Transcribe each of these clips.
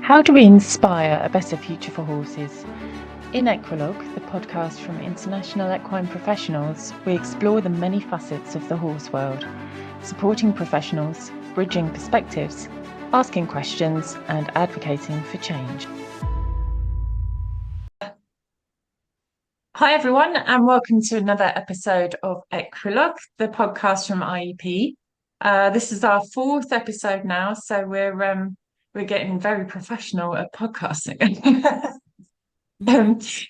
How do we inspire a better future for horses? In Equilogue, the podcast from international equine professionals, we explore the many facets of the horse world, supporting professionals, bridging perspectives, asking questions, and advocating for change. Hi everyone, and welcome to another episode of Equilogue, the podcast from IEP. This is our fourth episode now, so we're getting very professional at podcasting.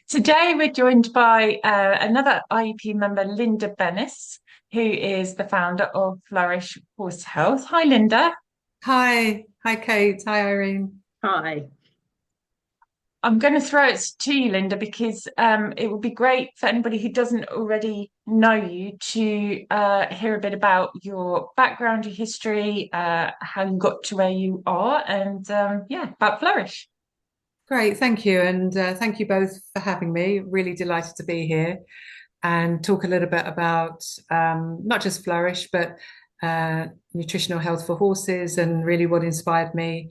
Today we're joined by another IEP member, Linda Bennis, who is the founder of Flourish Horse Health. Hi, Linda. Hi Kate. Hi Irene. Hi. I'm going to throw it to you, Linda, because it would be great for anybody who doesn't already know you to hear a bit about your background, your history, how you got to where you are, and about Flourish. Great, thank you. And thank you both for having me. Really delighted to be here and talk a little bit about not just Flourish, but nutritional health for horses and really what inspired me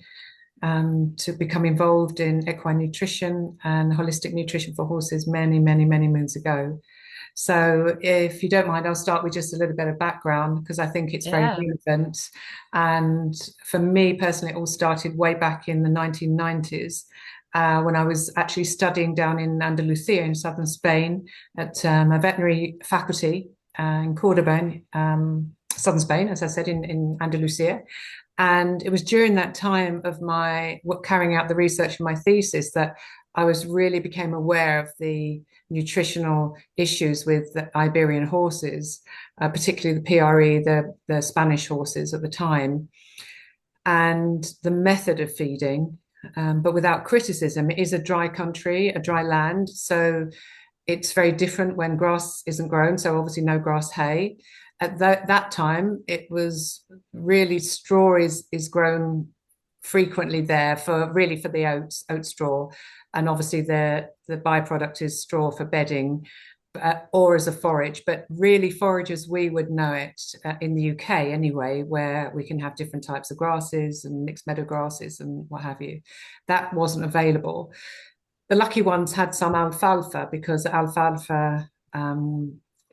to become involved in equine nutrition and holistic nutrition for horses many moons ago. So if you don't mind, I'll start with just a little bit of background because I think it's very relevant. And for me personally, it all started way back in the 1990s when I was actually studying down in Andalucia in southern Spain at a veterinary faculty in Cordoba, southern Spain, as I said, in Andalucia. And it was during that time of my carrying out the research for my thesis that I really became aware of the nutritional issues with the Iberian horses, particularly the PRE, the Spanish horses at the time, and the method of feeding, but without criticism. It is a dry country, a dry land, so it's very different when grass isn't grown, so obviously no grass hay. At that time, it was really straw is grown frequently there for the oat straw, and obviously the byproduct is straw for bedding or as a forage, but really forage as we would know it in the UK anyway, where we can have different types of grasses and mixed meadow grasses and what have you. That wasn't available. The lucky ones had some alfalfa because alfalfa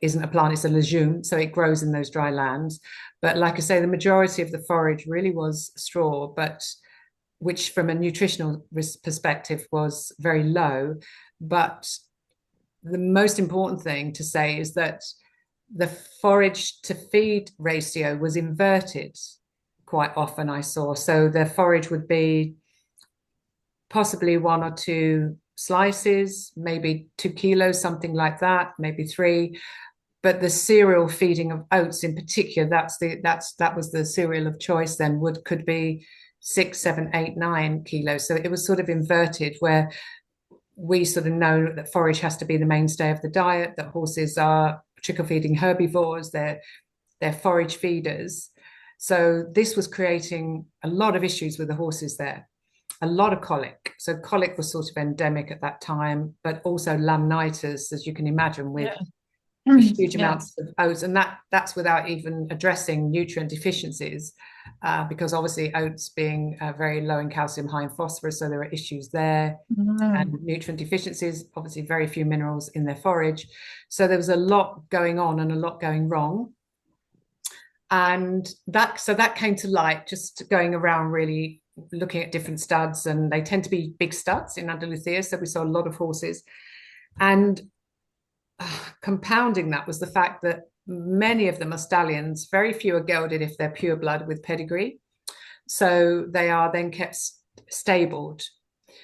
isn't a plant, it's a legume, so it grows in those dry lands. But like I say, the majority of the forage really was straw, but which from a nutritional perspective was very low. But the most important thing to say is that the forage to feed ratio was inverted quite often, I saw. So the forage would be possibly 1 or 2 slices, maybe 2 kilos, something like that, maybe 3. But the cereal feeding of oats in particular, that was the cereal of choice then, could be 6, 7, 8, 9 kilos. So it was sort of inverted, where we sort of know that forage has to be the mainstay of the diet, that horses are trickle feeding herbivores, they're forage feeders. So this was creating a lot of issues with the horses there. A lot of colic. So colic was sort of endemic at that time, but also laminitis, as you can imagine, with huge amounts of oats, and that's without even addressing nutrient deficiencies, because obviously oats being very low in calcium, high in phosphorus, so there are issues there. And nutrient deficiencies, obviously very few minerals in their forage. So there was a lot going on and a lot going wrong. And that came to light just going around really looking at different studs, and they tend to be big studs in Andalusia, so we saw a lot of horses. And compounding that was the fact that many of them are stallions, very few are gelded if they're pure blood with pedigree. So they are then kept stabled,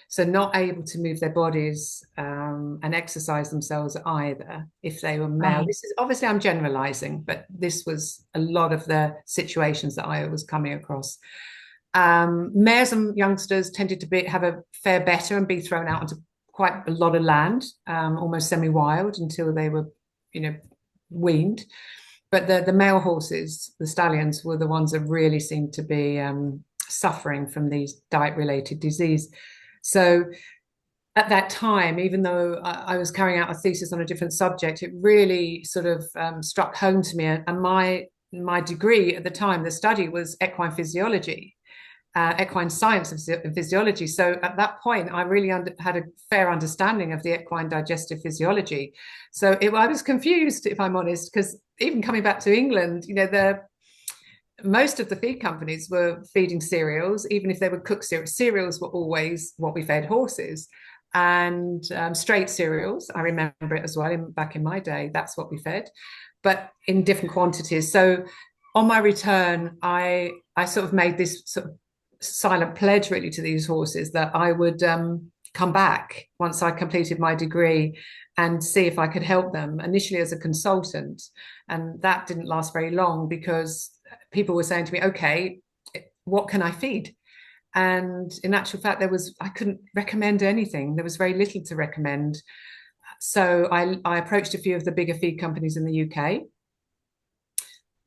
so not able to move their bodies and exercise themselves either if they were male. This is obviously, I'm generalizing, but this was a lot of the situations that I was coming across. Mares and youngsters tended to have a fare better and be thrown out onto quite a lot of land, almost semi-wild until they were, weaned. But the male horses, the stallions, were the ones that really seemed to be suffering from these diet-related disease. So at that time, even though I was carrying out a thesis on a different subject, it really sort of struck home to me. And my degree at the time, the study was equine physiology. equine science and physiology. So at that point, I really had a fair understanding of the equine digestive physiology. So I was confused, if I'm honest, because even coming back to England, most of the feed companies were feeding cereals, even if they were cooked cereals. Cereals were always what we fed horses, and straight cereals. I remember it as well. Back in my day, that's what we fed, but in different quantities. So on my return, I sort of made this sort of silent pledge really to these horses that I would come back once I completed my degree and see if I could help them, initially as a consultant. And that didn't last very long because people were saying to me, okay, what can I feed? And in actual fact, I couldn't recommend anything. There was very little to recommend. So I approached a few of the bigger feed companies in the UK.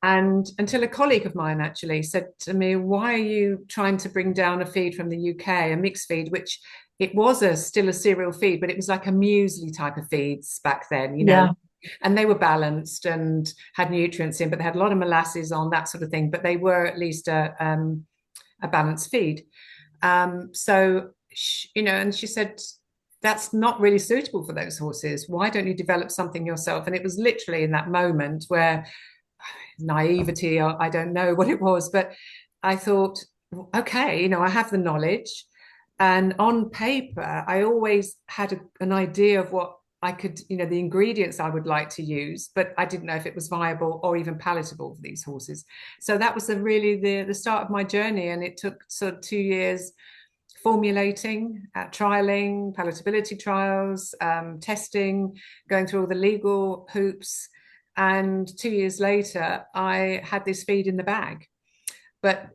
And until a colleague of mine actually said to me, why are you trying to bring down a feed from the UK, a mixed feed, which it was still a cereal feed, but it was like a muesli type of feeds back then, and they were balanced and had nutrients in, but they had a lot of molasses on, that sort of thing, but they were at least a balanced feed. So, and she said, that's not really suitable for those horses. Why don't you develop something yourself? And it was literally in that moment where naivety, or I don't know what it was, but I thought, okay, I have the knowledge. And on paper, I always had an idea of what I could, the ingredients I would like to use, but I didn't know if it was viable or even palatable for these horses. So that was really the start of my journey. And it took sort of 2 years formulating, trialing, palatability trials, testing, going through all the legal hoops. And 2 years later, I had this feed in the bag. But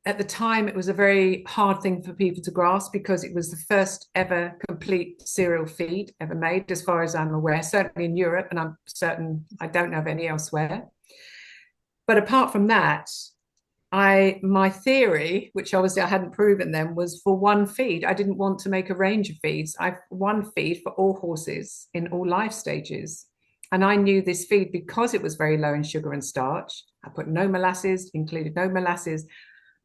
at the time, it was a very hard thing for people to grasp because it was the first ever complete cereal feed ever made, as far as I'm aware, certainly in Europe, and I'm certain I don't know of any elsewhere. But apart from that, my theory, which obviously I hadn't proven then, was for one feed. I didn't want to make a range of feeds. I've one feed for all horses in all life stages. And I knew this feed because it was very low in sugar and starch. I put no molasses, included no molasses.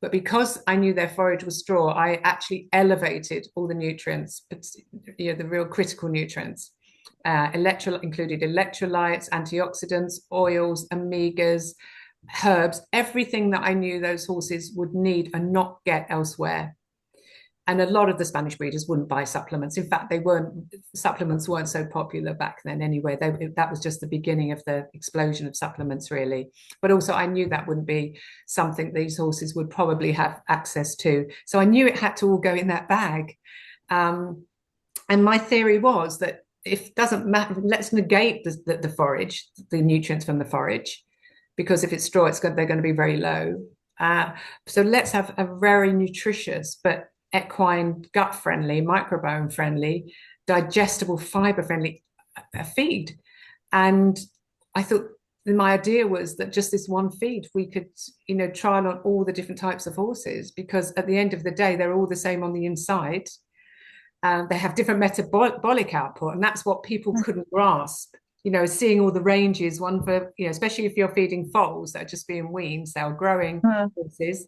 But because I knew their forage was straw, I actually elevated all the nutrients, the real critical nutrients. Included electrolytes, antioxidants, oils, omegas, herbs, everything that I knew those horses would need and not get elsewhere. And a lot of the Spanish breeders wouldn't buy supplements. In fact, supplements weren't so popular back then anyway. That was just the beginning of the explosion of supplements, really. But also I knew that wouldn't be something these horses would probably have access to. So I knew it had to all go in that bag. And my theory was that if it doesn't matter, let's negate the forage, the nutrients from the forage, because if it's straw, they're going to be very low. So let's have a very nutritious but equine gut friendly, microbiome friendly, digestible, fiber friendly feed. And I thought my idea was that just this one feed we could trial on all the different types of horses, because at the end of the day they're all the same on the inside. They have different metabolic output, and that's what people couldn't grasp. Seeing all the ranges, one for, especially if you're feeding foals that are just being weaned, so growing horses.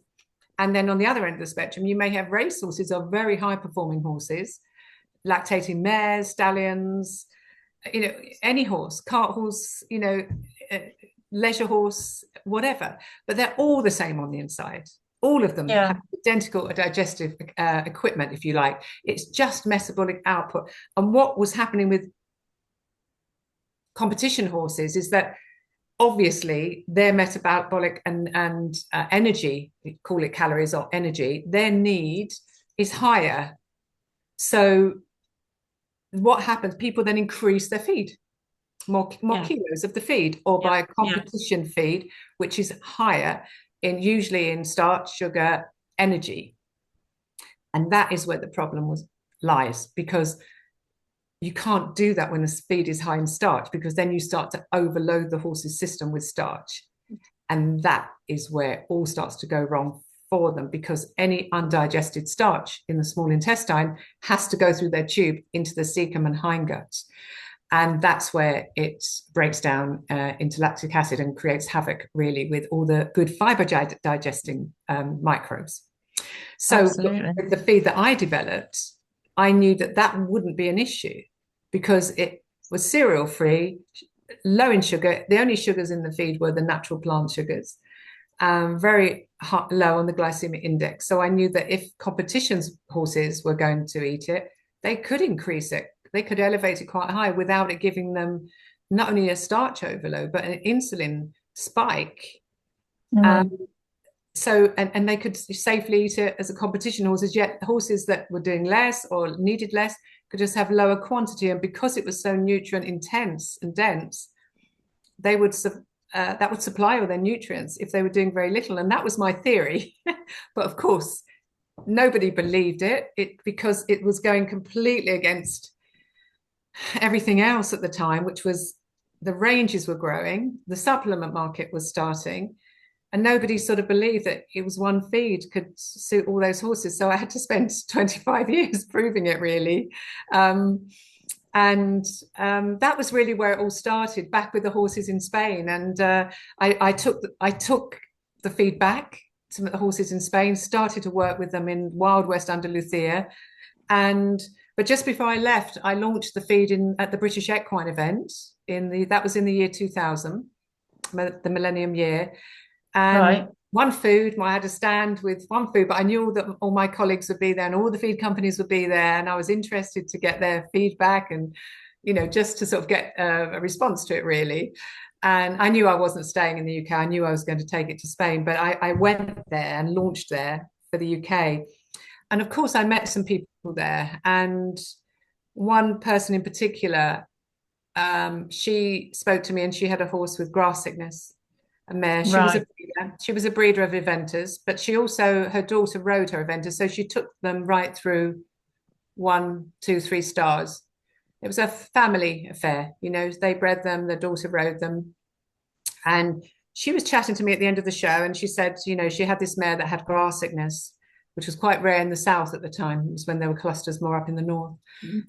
And then on the other end of the spectrum, you may have race horses or very high performing horses, lactating mares, stallions, any horse, cart horse, leisure horse, whatever. But they're all the same on the inside. All of them have identical digestive equipment, if you like. It's just metabolic output. And what was happening with competition horses is that obviously their metabolic and energy, we call it calories or energy, their need is higher. So what happens? People then increase their feed, more kilos of the feed, or by a competition feed, which is higher usually in starch, sugar, energy. And that is where the problem lies, because you can't do that when the feed is high in starch, because then you start to overload the horse's system with starch. And that is where all starts to go wrong for them, because any undigested starch in the small intestine has to go through their tube into the cecum and hindgut. And that's where it breaks down into lactic acid and creates havoc, really, with all the good fiber digesting microbes. So Absolutely. with the feed that I developed, I knew that that wouldn't be an issue because it was cereal free, low in sugar. The only sugars in the feed were the natural plant sugars, very low on the glycemic index. So I knew that if competitions horses were going to eat it, they could increase it. They could elevate it quite high without it giving them not only a starch overload, but an insulin spike. Mm. And they could safely eat it as a competition horses, yet horses that were doing less or needed less could just have lower quantity. And because it was so nutrient intense and dense, they would that would supply all their nutrients if they were doing very little. And that was my theory. But of course, nobody believed it because it was going completely against everything else at the time, which was the ranges were growing, the supplement market was starting, and nobody sort of believed that it was one feed could suit all those horses. So I had to spend 25 years proving it, really. That was really where it all started, back with the horses in Spain. And I took the feedback to the horses in Spain, started to work with them in Wild West Andalucia. But just before I left, I launched the feed at the British Equine event that was in the year 2000, the millennium year. And Right. one food, I had a stand with one food, but I knew that all my colleagues would be there and all the feed companies would be there. And I was interested to get their feedback and, just to sort of get a response to it, really. And I knew I wasn't staying in the UK. I knew I was going to take it to Spain, but I went there and launched there for the UK. And of course, I met some people there. And one person in particular, she spoke to me and she had a horse with grass sickness, a mare. She was a Right. breeder. She was a breeder of eventers, but her daughter rode her eventers. So she took them right through 1, 2, 3 stars. It was a family affair. They bred them, their daughter rode them. And she was chatting to me at the end of the show and she said, she had this mare that had grass sickness, which was quite rare in the south at the time. It was when there were clusters more up in the north.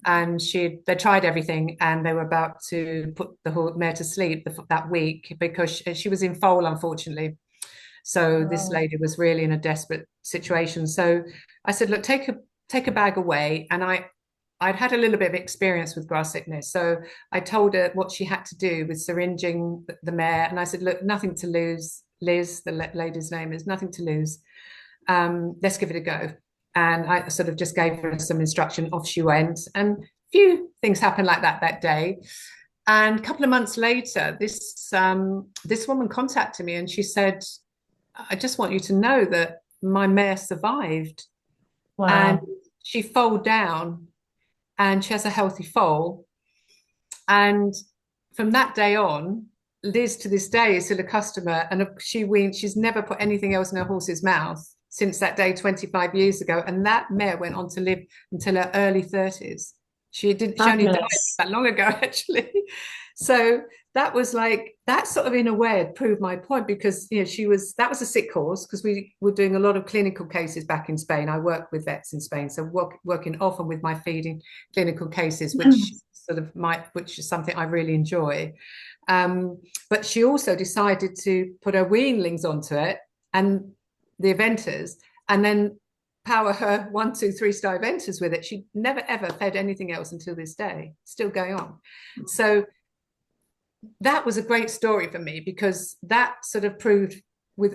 And they tried everything and they were about to put the mare to sleep that week because she was in foal, unfortunately. So this Oh. lady was really in a desperate situation. So I said, look, take a bag away. And I'd had a little bit of experience with grass sickness. So I told her what she had to do with syringing the mare. And I said, look, nothing to lose. Liz, the lady's name is, nothing to lose. Let's give it a go. And I sort of just gave her some instruction. Off she went. And a few things happened like that day. And a couple of months later, this woman contacted me and she said, I just want you to know that my mare survived. And Wow. she foaled down and she has a healthy foal. And from that day on, Liz to this day is still a customer, and she's never put anything else in her horse's mouth since that day 25 years ago. And that mare went on to live until her early 30s. She only died Fabulous. that long ago, actually. So that was that sort of in a way had proved my point because that was a sick horse because we were doing a lot of clinical cases back in Spain. I work with vets in Spain, so working often with my feeding clinical cases, which is something I really enjoy. But she also decided to put her weanlings onto it and the eventers, and then power her 1, 2, 3 star eventers with it. She never ever fed anything else until this day, still going on. So that was a great story for me because that sort of proved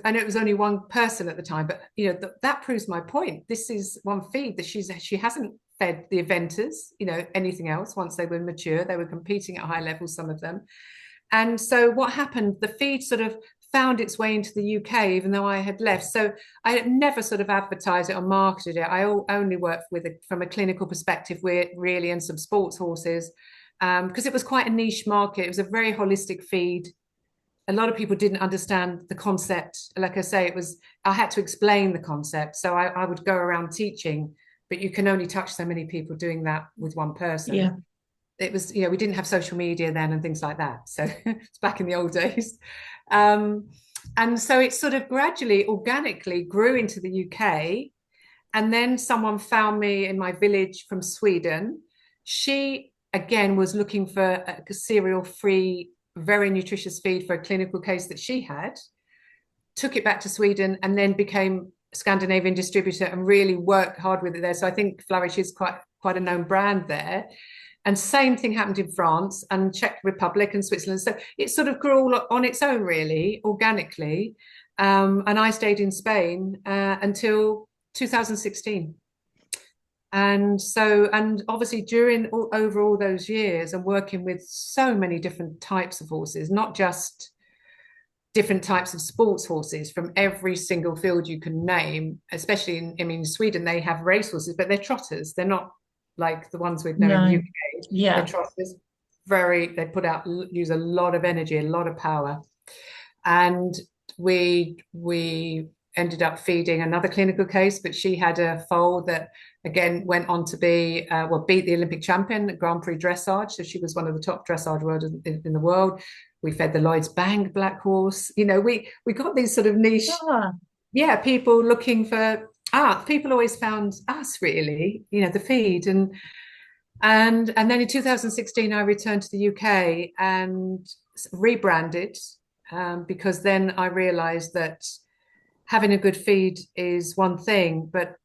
I know it was only one person at the time, but that proves my point. This is one feed that she hasn't fed the eventers, anything else. Once they were mature, they were competing at high levels, some of them. And so what happened, the feed sort of found its way into the UK, even though I had left. So I had never sort of advertised it or marketed it. I only worked with it from a clinical perspective, really, and some sports horses, because it was quite a niche market. It was a very holistic feed. A lot of people didn't understand the concept. Like I say, I had to explain the concept. So I would go around teaching, but you can only touch so many people doing that with one person. Yeah. It was, we didn't have social media then and things like that. So it's back in the old days. And so it sort of gradually, organically grew into the UK. And then someone found me in my village from Sweden. She, again, was looking for a cereal-free, very nutritious feed for a clinical case that she had, took it back to Sweden and then became Scandinavian distributor and really worked hard with it there. So I think Flourish is quite a known brand there. And same thing happened in France and Czech Republic and Switzerland. So it sort of grew all on its own, really, organically. And I stayed in Spain until 2016. And obviously over all those years and working with so many different types of horses, not just different types of sports horses from every single field you can name, especially in Sweden, they have race horses, but they're trotters. They're not like the ones we've known in the UK. Yeah. They're trotters. They use a lot of energy, a lot of power. And we ended up feeding another clinical case, but she had a foal that again went on to be beat the Olympic champion at Grand Prix dressage. So she was one of the top dressage world in the world. We fed the Lloyd's Bank black horse. You know, we got these sort of niche, people looking for people always found us really, you know, the feed. And then in 2016 I returned to the UK and rebranded because then I realized that having a good feed is one thing, but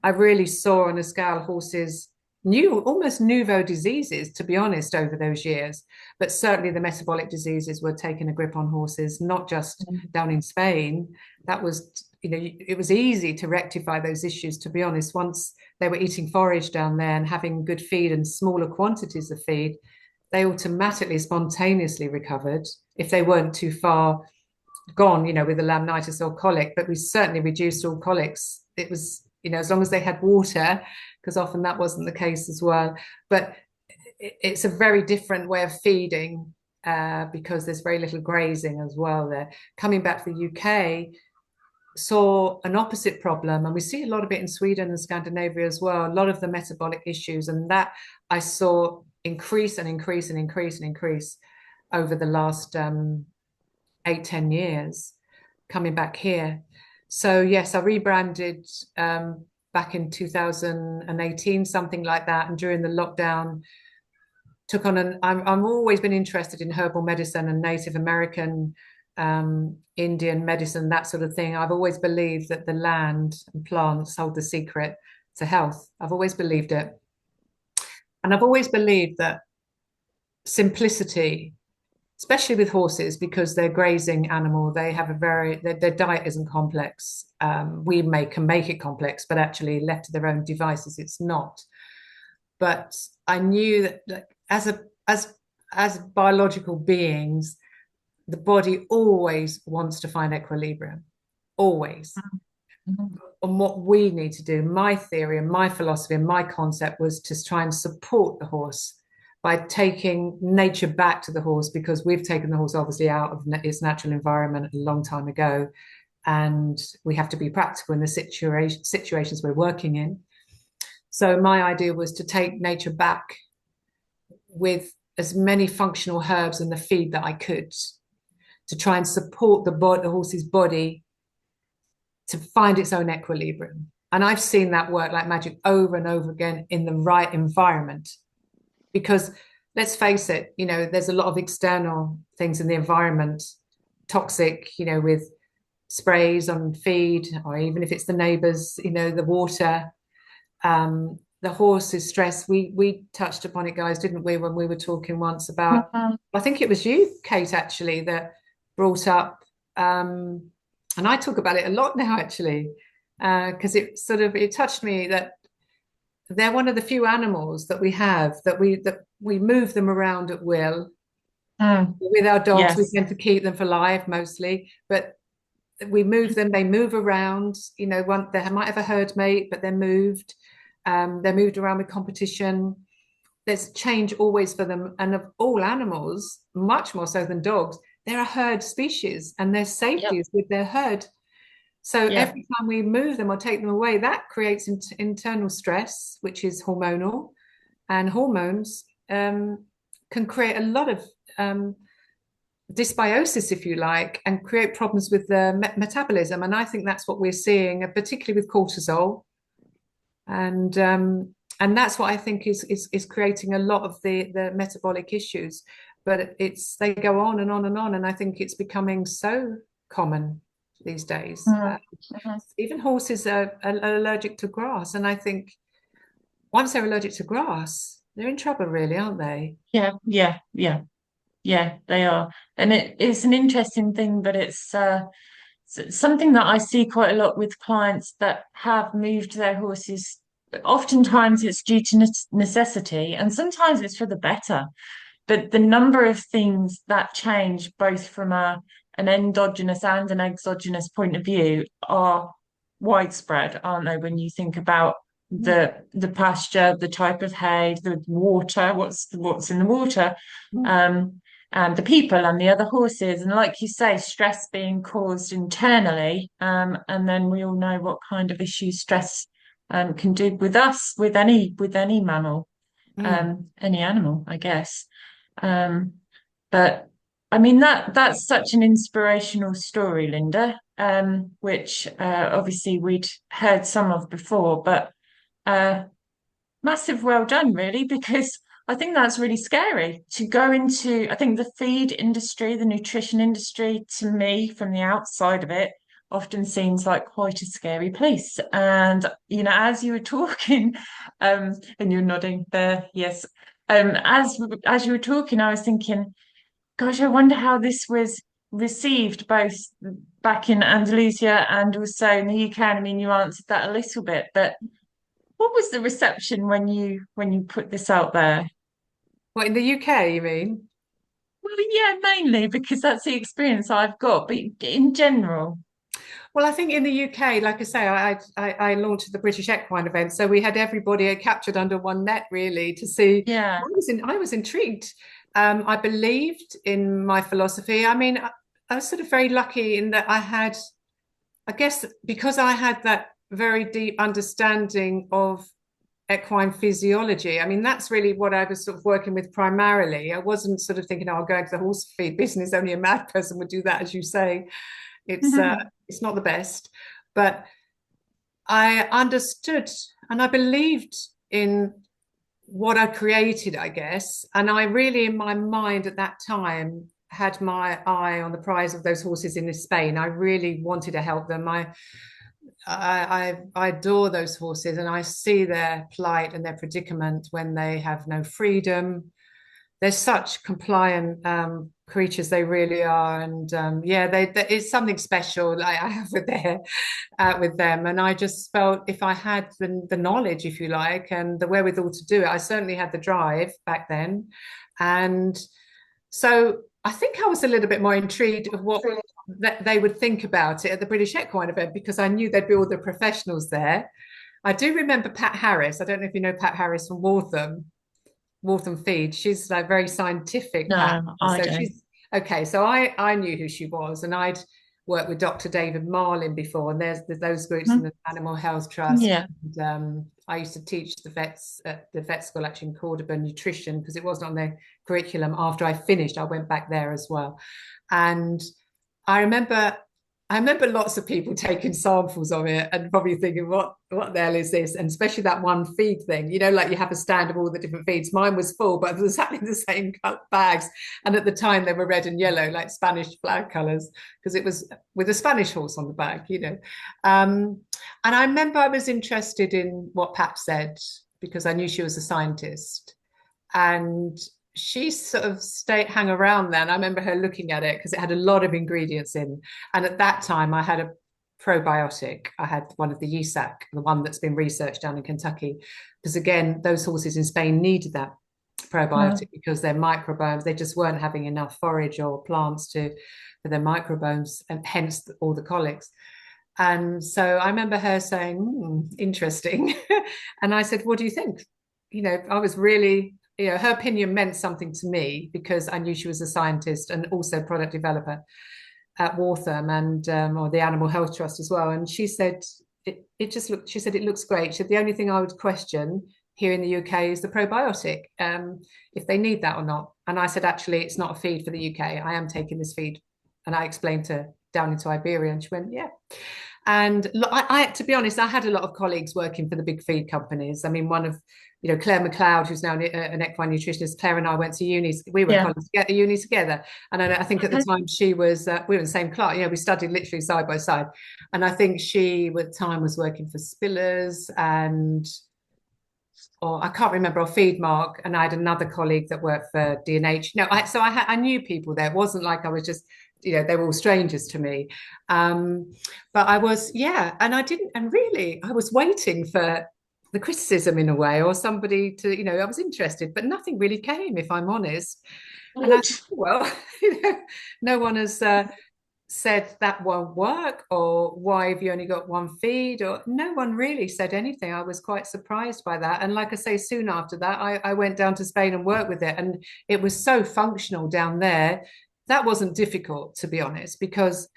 I really saw on a scale horses almost nouveau diseases, to be honest, over those years. But certainly the metabolic diseases were taking a grip on horses, not just down in Spain. That was, you know, it was easy to rectify those issues, to be honest. Once they were eating forage down there and having good feed and smaller quantities of feed, they automatically, spontaneously recovered if they weren't too far gone, you know, with the laminitis or colic. But we certainly reduced all colics. It was, you know, as long as they had water, because often that wasn't the case as well. But it's a very different way of feeding because there's very little grazing as well there. Coming back to the UK, saw an opposite problem, and we see a lot of it in Sweden and Scandinavia as well, a lot of the metabolic issues, and that I saw increase over the last 8-10 years coming back here. So yes, I rebranded back in 2018, something like that. And during the lockdown, took on I'm always been interested in herbal medicine and Native American, Indian medicine, that sort of thing. I've always believed that the land and plants hold the secret to health. I've always believed it. And I've always believed that simplicity, especially with horses, because they're grazing animal, they have their diet isn't complex. We can make it complex, but actually left to their own devices, it's not. But I knew that as biological beings, the body always wants to find equilibrium, always. Mm-hmm. And what we need to do, my theory and my philosophy and my concept was to try and support the horse by taking nature back to the horse, because we've taken the horse obviously out of its natural environment a long time ago, and we have to be practical in the situations we're working in. So my idea was to take nature back with as many functional herbs and the feed that I could, to try and support the horse's body to find its own equilibrium. And I've seen that work like magic over and over again in the right environment. Because let's face it, you know, there's a lot of external things in the environment, toxic, you know, with sprays on feed, or even if it's the neighbors, you know, the water, the horse is stressed. We touched upon it, guys, didn't we, when we were talking once about, I think it was you, Kate, actually, that brought up, and I talk about it a lot now, actually, because it touched me that they're one of the few animals that we have that we move them around at will. With our dogs, yes, we tend to keep them for life mostly, but we move them, they move around, you know, they might have a herd mate, but they're moved around with competition. There's change always for them. And of all animals, much more so than dogs, they're a herd species, and their safety is with their herd. So every time we move them or take them away, that creates internal stress, which is hormonal, and hormones can create a lot of dysbiosis, if you like, and create problems with the metabolism. And I think that's what we're seeing, particularly with cortisol. And that's what I think is creating a lot of the metabolic issues. But they go on and on and on, and I think it's becoming so common. these days. Mhm. Mhm. Even horses are allergic to grass. And I think once they're allergic to grass, they're in trouble, really, aren't they? Yeah, yeah, yeah, yeah, they are. And it's an interesting thing, but it's something that I see quite a lot with clients that have moved their horses. Oftentimes it's due to necessity, and sometimes it's for the better. But the number of things that change, both from an endogenous and an exogenous point of view, are widespread, aren't they? When you think about the pasture, the type of hay, the water, what's in the water, Mm. um, and the people and the other horses, and like you say, stress being caused internally, and then we all know what kind of issues stress can do with us, with any mammal, Mm. any animal, I guess. Um, but I mean that's such an inspirational story, Linda, which obviously we'd heard some of before, but uh, massive well done, really, because I think that's really scary to go into. I think the feed industry, the nutrition industry, to me, from the outside of it, often seems like quite a scary place. And as you were talking, and you're nodding there, yes. As you were talking, I was thinking, gosh, I wonder how this was received both back in Andalusia and also in the UK. And I mean, you answered that a little bit, but what was the reception when you put this out there? What, in the UK, you mean? Well, yeah, mainly because that's the experience I've got, but in general, Well, I think in the UK, like I say, I launched the British Equine event, so we had everybody captured under one net, really, to see. yeah. I was intrigued. I believed in my philosophy. I mean, I was sort of very lucky in that I guess, because I had that very deep understanding of equine physiology. I mean, that's really what I was sort of working with primarily. I wasn't sort of thinking, oh, I'll go into the horse feed business. Only a mad person would do that, as you say. It's uh, Mhm. it's not the best, but I understood and I believed in what I created, I guess. And I really, in my mind at that time, had my eye on the prize of those horses in Spain. I really wanted to help them. I adore those horses, and I see their plight and their predicament when they have no freedom. They're such compliant creatures, they really are, and yeah, it's something special I have with them. And I just felt if I had the knowledge, if you like, and the wherewithal to do it, I certainly had the drive back then, and so I think I was a little bit more intrigued of what that they would think about it at the British Equine event, because I knew there'd be all the professionals there. I do remember Pat Harris. I don't know if you know Pat Harris from Waltham Feed. She's like very scientific, Pat. No, I So don't. she's okay. So I knew who she was, and I'd worked with Dr. David Marlin before, and there's those groups in Mhm. the Animal Health Trust. Yeah. And, I used to teach the vets at the vet school actually in Cordoba nutrition, because it wasn't on their curriculum. After I finished, I went back there as well, and I remember I remember lots of people taking samples of it and probably thinking, what the hell is this? And especially that one feed thing, like you have a stand of all the different feeds. Mine was full, but it was exactly the same bags. And at the time they were red and yellow, like Spanish flag colours, because it was with a Spanish horse on the back. And I remember I was interested in what Pat said, because I knew she was a scientist. And she sort of hang around then. I remember her looking at it because it had a lot of ingredients in. And at that time, I had a probiotic. I had one of the USAC, the one that's been researched down in Kentucky, because again, those horses in Spain needed that probiotic Mm. because their microbiomes, they just weren't having enough forage or plants for their microbiomes, and hence all the colics. And so I remember her saying, interesting. And I said, what do you think? I was really, her opinion meant something to me, because I knew she was a scientist and also product developer at Waltham and or the Animal Health Trust as well. And she said, she said, it looks great. She said, the only thing I would question here in the UK is the probiotic, if they need that or not. And I said, actually, it's not a feed for the UK. I am taking this feed. And I explained to down into Iberian. She went, yeah. And to be honest, I had a lot of colleagues working for the big feed companies. I mean, one of, Claire McLeod, who's now an equine nutritionist. Claire and I went to uni. We were colleagues at uni together. And I think at the time she was, we were in the same class. We studied literally side by side. And I think she, at the time, was working for Spillers and, or I can't remember, or Feedmark. And I had another colleague that worked for D&H. No, I knew people there. It wasn't like I was just, they were all strangers to me. But I was, and I was waiting for the criticism in a way, or somebody to, I was interested, but nothing really came, if I'm honest. What? And I thought, well, no one has said that won't work, or why have you only got one feed, or no one really said anything. I was quite surprised by that. And like I say, soon after that, I went down to Spain and worked with it. And it was so functional down there. That wasn't difficult, to be honest, because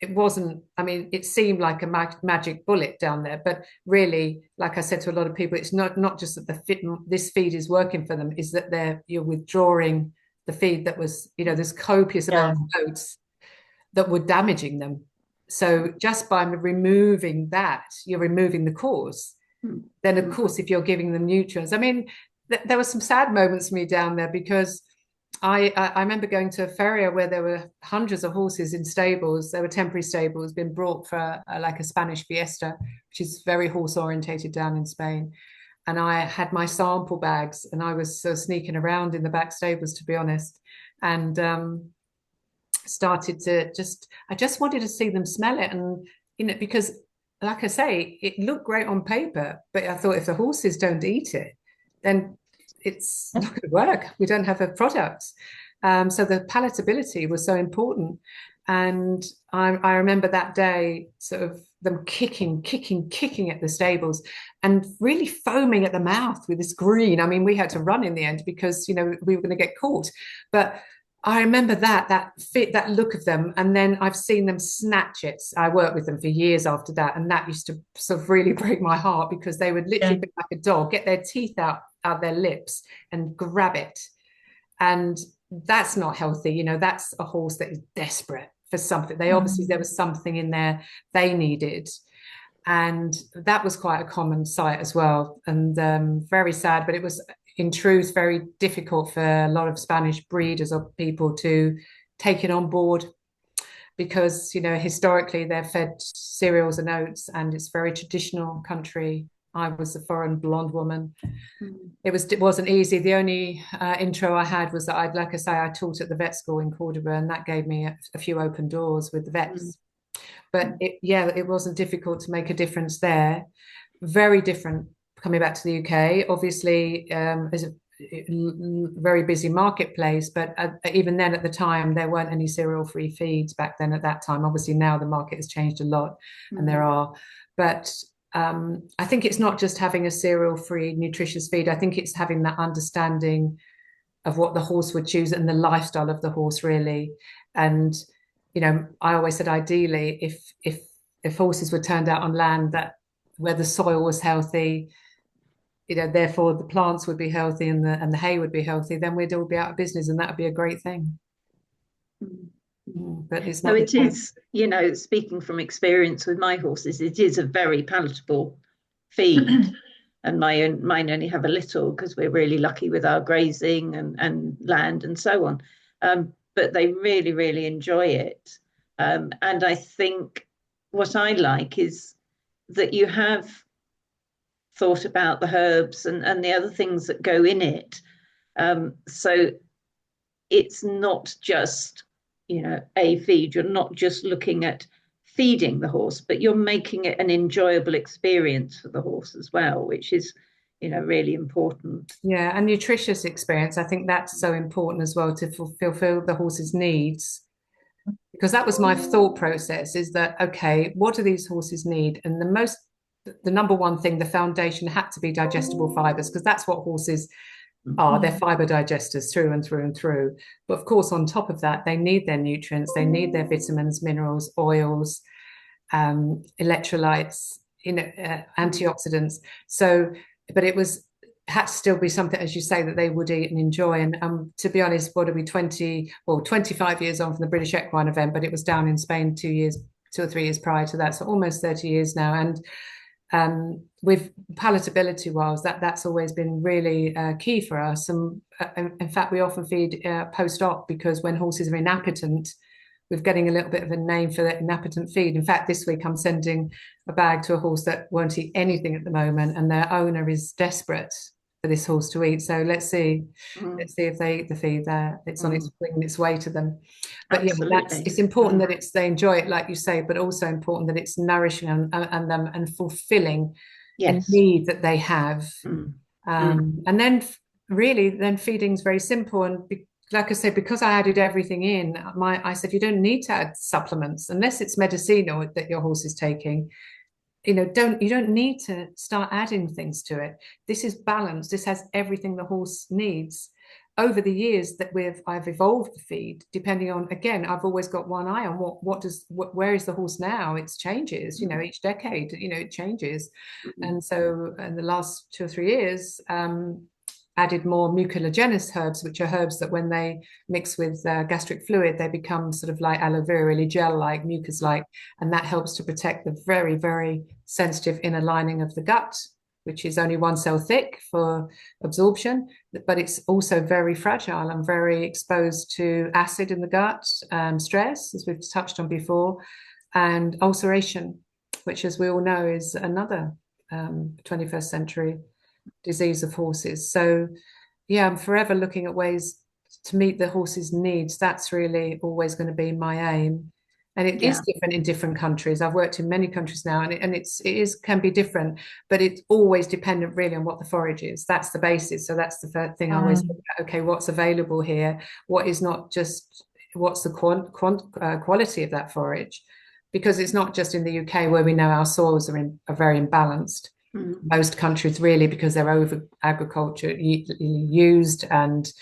it wasn't, it seemed like a magic bullet down there, but really, like I said to a lot of people, it's not just that this feed is working for them, is that you're withdrawing the feed that was, there's copious amounts of oats that were damaging them. So just by removing that, you're removing the cause. Then, of course, if you're giving them nutrients, there were some sad moments for me down there, because I remember going to a feria where there were hundreds of horses in stables. There were temporary stables being brought for like a Spanish fiesta, which is very horse orientated down in Spain. And I had my sample bags, and I was sneaking around in the back stables, to be honest, and started to I just wanted to see them smell it. And, because like I say, it looked great on paper, but I thought if the horses don't eat it, then it's not going to work. We don't have a product. So the palatability was so important. And I remember that day, sort of them kicking at the stables and really foaming at the mouth with this green. We had to run in the end because, we were going to get caught. But I remember that look of them. And then I've seen them snatch it. I worked with them for years after that. And that used to sort of really break my heart, because they would literally be like a dog, get their teeth out their lips and grab it. And that's not healthy. That's a horse that is desperate for something. Obviously, there was something in there they needed. And that was quite a common sight as well. And very sad, but it was, in truth, very difficult for a lot of Spanish breeders or people to take it on board, because, historically they're fed cereals and oats, and it's very traditional country. I was a foreign blonde woman. It wasn't easy. The only intro I had was that like I say, I taught at the vet school in Cordoba, and that gave me a few open doors with the vets. But it wasn't difficult to make a difference there. Very different coming back to the UK. Obviously, is a very busy marketplace, but even then, at the time, there weren't any cereal-free feeds back then. At that time, obviously now the market has changed a lot, and there are. But I think it's not just having a cereal-free nutritious feed. I think it's having that understanding of what the horse would choose and the lifestyle of the horse, really. And I always said, ideally, if horses were turned out on land where the soil was healthy, therefore the plants would be healthy and the hay would be healthy, then we'd all be out of business, and that would be a great thing. But it's not. So it is, speaking from experience with my horses, it is a very palatable feed. And mine only have a little, because we're really lucky with our grazing and land and so on. But they really, really enjoy it. And I think what I like is that you have thought about the herbs and the other things that go in it. So it's not just, a feed. You're not just looking at feeding the horse, but you're making it an enjoyable experience for the horse as well, which is, really important. Yeah, and nutritious experience. I think that's so important as well, to fulfill the horse's needs. Because that was my thought process, is that, okay, what do these horses need? And the number one thing, the foundation, had to be digestible fibers, because that's what horses are. They're fiber digesters through and through and through. But of course, on top of that, they need their nutrients, they need their vitamins, minerals, oils, electrolytes, antioxidants. So, but had to still be something, as you say, that they would eat and enjoy. And to be honest, what are we, 25 years on from the British Equine event, but it was down in Spain 2 2 or 3 years prior to that, so almost 30 years now. And with palatability wise, that's always been really key for us. And in fact, we often feed post-op, because when horses are inappetent, we're getting a little bit of a name for that inappetent feed. In fact, this week I'm sending a bag to a horse that won't eat anything at the moment, and their owner is desperate for this horse to eat. So let's see if they eat the feed there. It's on its bringing its way to them. But it's important that they enjoy it, like you say, but also important that it's nourishing and fulfilling a need that they have. And then feeding is very simple. And like I said, because I added everything in, I said, you don't need to add supplements unless it's medicinal that your horse is taking. You don't need to start adding things to it. This is balanced. This has everything the horse needs. Over the years that I've evolved the feed, depending on, again, I've always got one eye on where is the horse now? It changes, each decade, it changes. And so in the last 2 or 3 years, added more mucilaginous herbs, which are herbs that when they mix with gastric fluid, they become sort of like aloe vera, really gel-like, mucus-like, and that helps to protect the very, very sensitive inner lining of the gut, which is only 1 cell thick for absorption, but it's also very fragile and very exposed to acid in the gut, stress, as we've touched on before, and ulceration, which, as we all know, is another 21st century disease of horses. So I'm forever looking at ways to meet the horse's needs. That's really always going to be my aim. And it is different in different countries. I've worked in many countries now, and it can be different, but it's always dependent really on what the forage is. That's the basis. So that's the first thing I always look at. Okay, what's available here? What's the quality of that forage? Because it's not just in the UK where we know our soils are very imbalanced. Most countries really, because they're over agriculture used, and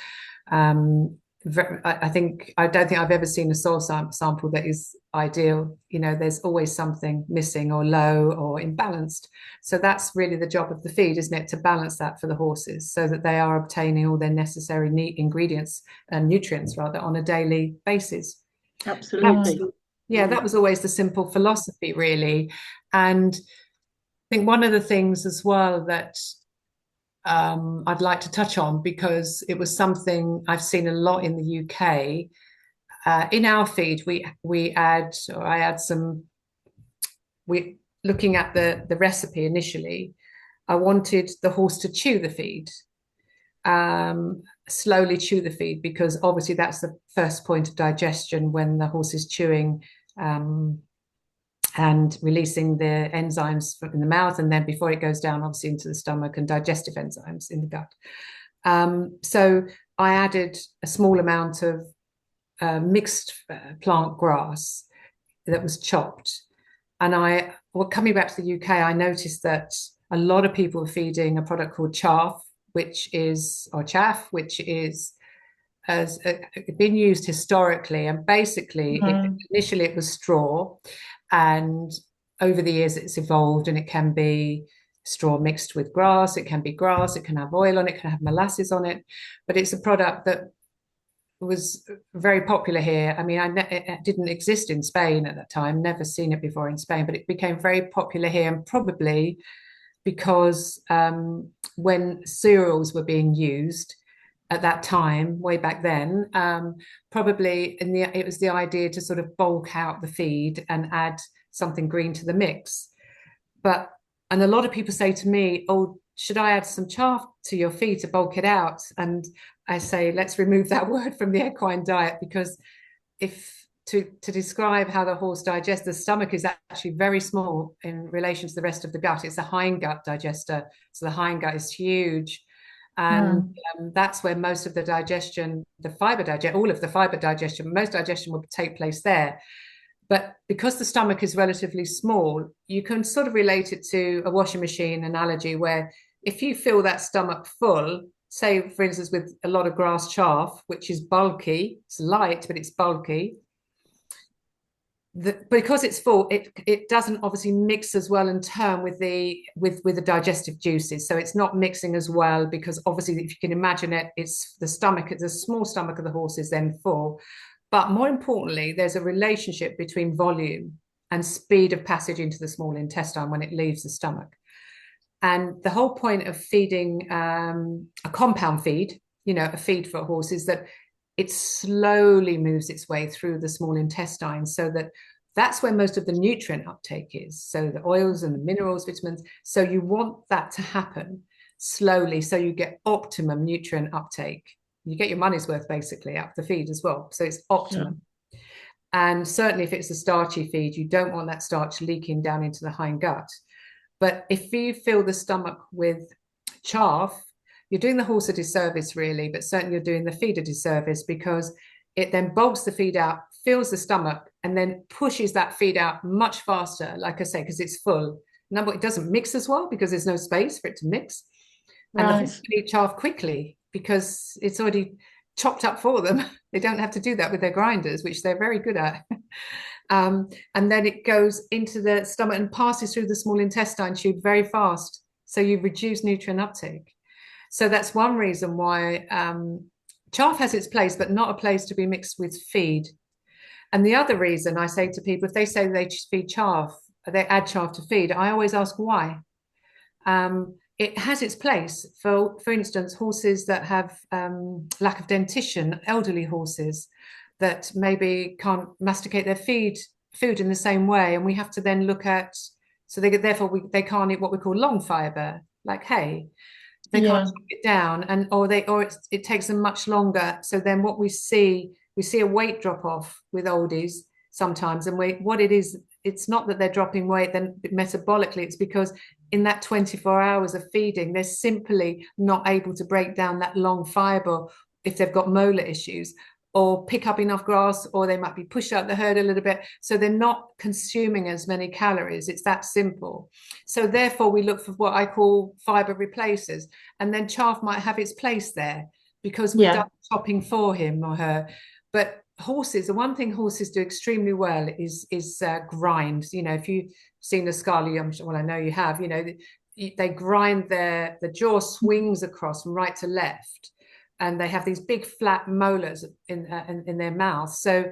I don't think I've ever seen a soil sample that is ideal. There's always something missing or low or imbalanced. So that's really the job of the feed, isn't it? To balance that for the horses so that they are obtaining all their necessary ingredients and nutrients rather on a daily basis. Absolutely. That was always the simple philosophy, really. And I think one of the things as well that I'd like to touch on, because it was something I've seen a lot in the UK. In our feed, looking at the recipe initially, I wanted the horse to chew the feed, slowly chew the feed, because obviously that's the first point of digestion when the horse is chewing and releasing the enzymes in the mouth, and then before it goes down obviously into the stomach, and digestive enzymes in the gut. So I added a small amount of mixed plant grass that was chopped. And coming back to the UK, I noticed that a lot of people are feeding a product called chaff, which has been used historically, and basically initially it was straw. And over the years, it's evolved, and it can be straw mixed with grass. It can be grass. It can have oil on it. It can have molasses on it. But it's a product that was very popular here. I mean, it didn't exist in Spain at that time. Never seen it before in Spain, but it became very popular here, and probably because when cereals were being used at that time, way back then, probably it was the idea to sort of bulk out the feed and add something green to the mix. And a lot of people say to me, "Oh, should I add some chaff to your feed to bulk it out?" And I say, let's remove that word from the equine diet, because to describe how the horse digests, the stomach is actually very small in relation to the rest of the gut. It's a hindgut digester, so the hindgut is huge. And that's where most of the digestion, all of the fiber digestion, most digestion will take place there. But because the stomach is relatively small, you can sort of relate it to a washing machine analogy, where if you fill that stomach full, say, for instance, with a lot of grass chaff, which is bulky, it's light, but it's bulky, because it's full, it doesn't obviously mix as well in turn with the digestive juices. So it's not mixing as well, because obviously, if you can imagine it, it's the small stomach of the horse is then full. But more importantly, there's a relationship between volume and speed of passage into the small intestine when it leaves the stomach. And the whole point of feeding a compound feed, a feed for a horse, is that it slowly moves its way through the small intestine, so that's where most of the nutrient uptake is. So the oils and the minerals, vitamins. So you want that to happen slowly, so you get optimum nutrient uptake. You get your money's worth basically out of the feed as well. So it's optimum. Yeah. And certainly if it's a starchy feed, you don't want that starch leaking down into the hind gut. But if you fill the stomach with chaff, you're doing the horse a disservice, really, but certainly you're doing the feed a disservice, because it then bulks the feed out, fills the stomach, and then pushes that feed out much faster, like I say, because it's full. Number, it doesn't mix as well because there's no space for it to mix. And the horse can eat chaff quickly because it's already chopped up for them. They don't have to do that with their grinders, which they're very good at. And then it goes into the stomach and passes through the small intestine tube very fast. So you reduce nutrient uptake. So that's one reason why chaff has its place, but not a place to be mixed with feed. And the other reason I say to people, if they say they feed chaff, they add chaff to feed, I always ask why. It has its place. For instance, horses that have lack of dentition, elderly horses that maybe can't masticate their food in the same way, and we have to then look at, so they can't eat what we call long fiber, like hay. They can't chop it down, or it takes them much longer. So then what we see a weight drop off with oldies sometimes, and what it is, it's not that they're dropping weight then metabolically, it's because in that 24 hours of feeding, they're simply not able to break down that long fiber if they've got molar issues, or pick up enough grass, or they might be pushed out the herd a little bit. So they're not consuming as many calories. It's that simple. So therefore we look for what I call fiber replacers. And then chaff might have its place there because we've done chopping for him or her. But horses, the one thing horses do extremely well is grind. If you've seen a Scarly, I know you have, they grind the jaw swings across from right to left. And they have these big flat molars in their mouth. So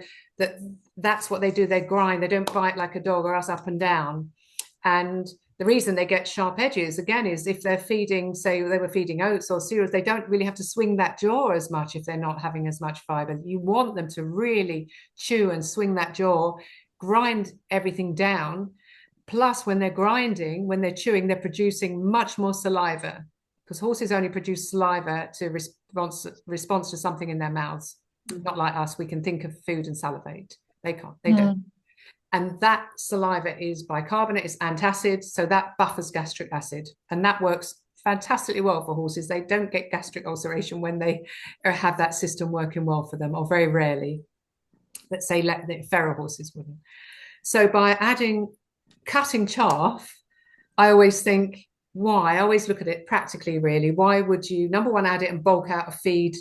that's what they do. They grind. They don't bite like a dog or else up and down. And the reason they get sharp edges, again, is if they're feeding, say they were feeding oats or cereals, they don't really have to swing that jaw as much if they're not having as much fiber. You want them to really chew and swing that jaw, grind everything down. Plus, when they're grinding, when they're chewing, they're producing much more saliva, because horses only produce saliva to response to something in their mouths. Not like us, we can think of food and salivate. They can't, they don't. And that saliva is bicarbonate, it's antacid, so that buffers gastric acid. And that works fantastically well for horses. They don't get gastric ulceration when they have that system working well for them, or very rarely. Let's say the feral horses wouldn't. So by cutting chaff, I always think, why? I always look at it practically, really. Why would you, number one, add it and bulk out a feed,